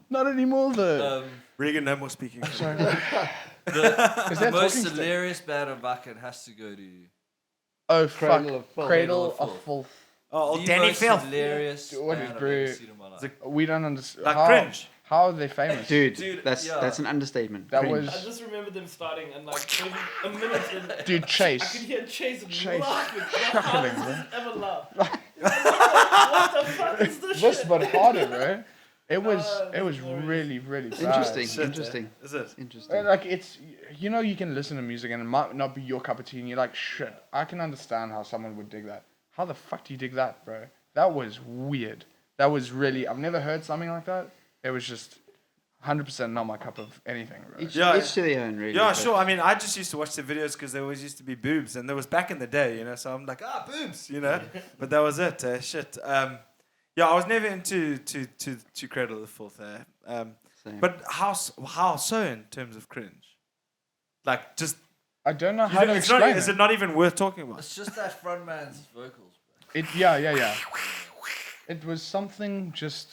Not anymore, though. Regan, no more speaking. Is The that most talking stick? hilarious band of Wacken has to go to Oh, fuck. Cradle of Filth. Cradle Cradle of of Filth. Oh, the Danny most Filth. hilarious What band is I've bro- ever seen in my life. We don't understand. Like cringe. How are they famous? Dude, that's yeah. that's an understatement. That Cringe. was- I just remember them starting and like maybe a minute in. Dude, I Chase. could hear Chase Chase laughing. chuckling, How bro. does this ever laugh? What the fuck is this This, shit? but harder, bro. It was really, really bad. Interesting. Shit, Interesting. eh? Is it? Interesting. Like it's, you can listen to music and it might not be your cup of tea, and you're like, shit. I can understand how someone would dig that. How the fuck do you dig that, bro? That was weird. That was really. I've never heard something like that. It was just 100% not my cup of anything, bro. Each, Yeah. each to their own, really. Yeah, but- sure. I mean, I just used to watch the videos because there always used to be boobs, and there was back in the day, So I'm like, boobs, But that was it. Shit. Yeah, I was never into to Cradle of Filth. Same. But how so in terms of cringe? Like, just I don't know how to it's not, explain is it. it not even worth talking about? It's just that frontman's vocals, bro. Yeah. It was something just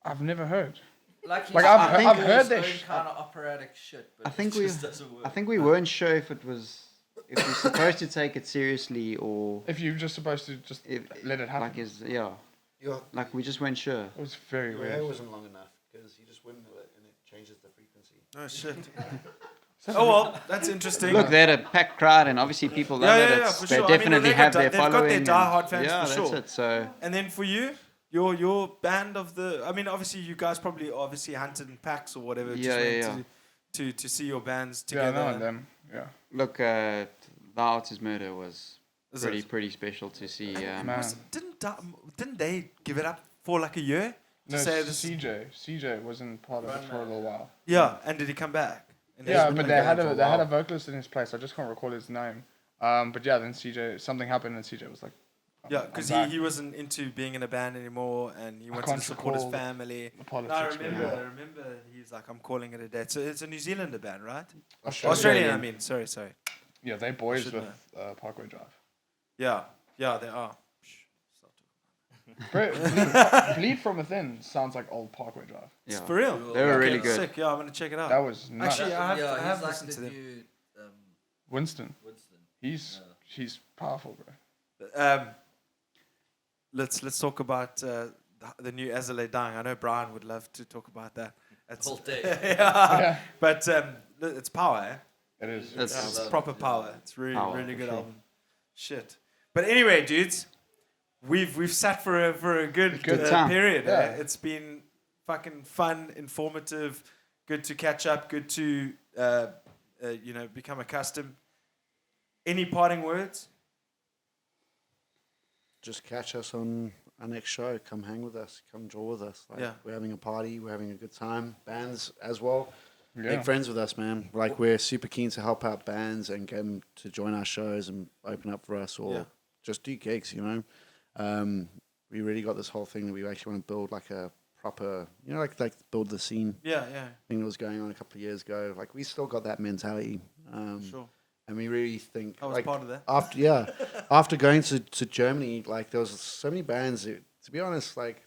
I've never heard. Like, Like, I've I've heard this this kind of operatic shit, but I think it we, just doesn't work. I think we weren't sure if we're supposed to take it seriously or If you're just supposed to just if, let it happen. like we just weren't sure. It was very Your hair weird. wasn't long enough because you just windmill it and it changes the frequency. Oh shit. Oh well, that's interesting. Look, they had a packed crowd, and obviously people love it. yeah, It's- for they sure. I mean, definitely they have got their they've got their following. and- diehard fans yeah, for that's sure. it. So And then for you, your band of the, I mean, obviously you guys probably hunted in packs or whatever. Yeah. To see your bands Yeah, together. no, them. Yeah. look, The Art is Murder was Is it? pretty special to see. Man. Didn't they give it up for like a year to No, say this? CJ wasn't part of it for a little while. Yeah, and did he come back? And Yeah, been but like that for a they had a while. vocalist in his place. I just can't recall his name. But yeah, then CJ, something happened, and CJ was like, Yeah, I'm because back. he wasn't into being in a band anymore, and he wanted to can't support his recall family. the politics. No, I but remember. yeah. I remember. He's like, I'm calling it a day. So it's a New Zealander band, right? Australia. Australian. I mean, sorry. Yeah, they boys should with Parkway Drive. Yeah, they are. Shh, stop talking. Bro, Bleed From Within sounds like old Parkway Drive. It's Yeah. for real. They were really Okay, good. Sick. Yeah, I'm gonna check it out. That was nuts. Actually, I yeah, have he's like listened the to them. new Winston, Winston. he's powerful, bro. Let's talk about the new Azalea Dying. I know Brian would love to talk about that. It's, Whole day. yeah. But it's power, eh? It is. It's It's proper power. It's really Power, really for good sure. album. Shit. But anyway, dudes, we've sat for a good time. period. Yeah. It's been fucking fun, informative, good to catch up, good to become accustomed. Any parting words? Just catch us on our next show. Come hang with us. Come draw with us. Like, Yeah. We're having a party. We're having a good time. Bands as well. Yeah. Make friends with us, man. Like, we're super keen to help out bands and get them to join our shows and open up for us or Yeah. just do gigs, you know. We really got this whole thing that we actually want to build like a proper, you know, like build the scene Yeah. thing that was going on a couple of years ago. Like, we still got that mentality. Sure. And we really think I was like, part of that. after going to Germany, like there was so many bands that, to be honest, like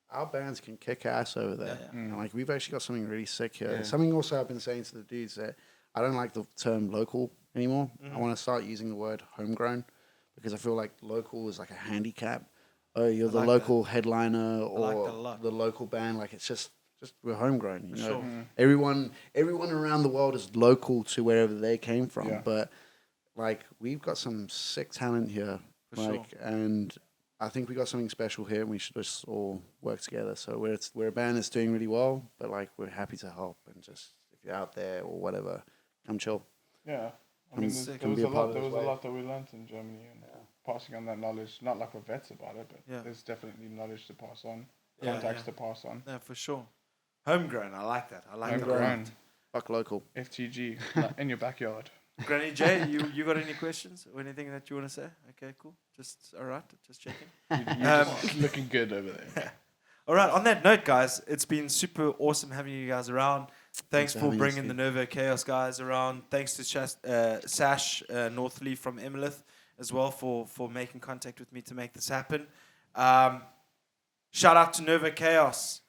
our bands can kick ass over there. Yeah, And, like we've actually got something really sick here. Yeah. Something also I've been saying to the dudes that I don't like the term local anymore. I want to start using the word homegrown because I feel like local is like a handicap. Oh, you're the like local headliner like or that a lot. the local band. Like it's just we're homegrown. You know, Sure. everyone around the world is local to wherever they came from. Yeah. But like we've got some sick talent here, For like, and I think we got something special here, and we should just all work together. So we're a band that's doing really well, but like we're happy to help and just if you're out there or whatever, come chill. Yeah. I Come mean, sick. there was Be a a part lot. of There this was a wave. lot that we learnt in Germany, and passing on that knowledge. Not like we're vets about it, but Yeah. there's definitely knowledge to pass on, Yeah, contacts yeah. to pass on. Yeah, for sure. Homegrown. I like that. I like that. a lot. Homegrown, Fuck local. FTG, like, in your backyard. Granny J, you got any questions or anything that you want to say? Okay, cool. Just all right. Just checking. You're just looking good over there. All right. On that note, guys, it's been super awesome having you guys around. Thanks for for having us, bringing the Nervochaos guys around. Thanks to Sash Northleaf from Emlith as well for making contact with me to make this happen. Shout out to Nervochaos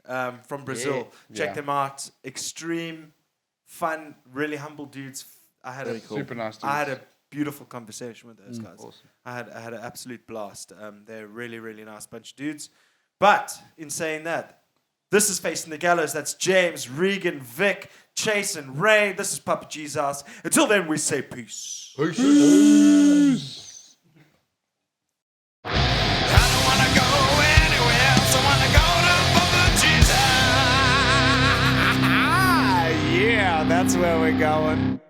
from Brazil. Check Yeah. them out. Extreme, fun, really humble dudes. I had Very a cool. Super nice. I had a beautiful conversation with those guys. Awesome. I had an absolute blast. They're really, really nice bunch of dudes. But in saying that, this is Facing the Gallows. That's James, Regan, Vic, Chase, and Ray. This is Papa G's house. Until then, we say peace. I don't wanna go anywhere else. I wanna go to Papa G's house. Yeah, that's where we're going.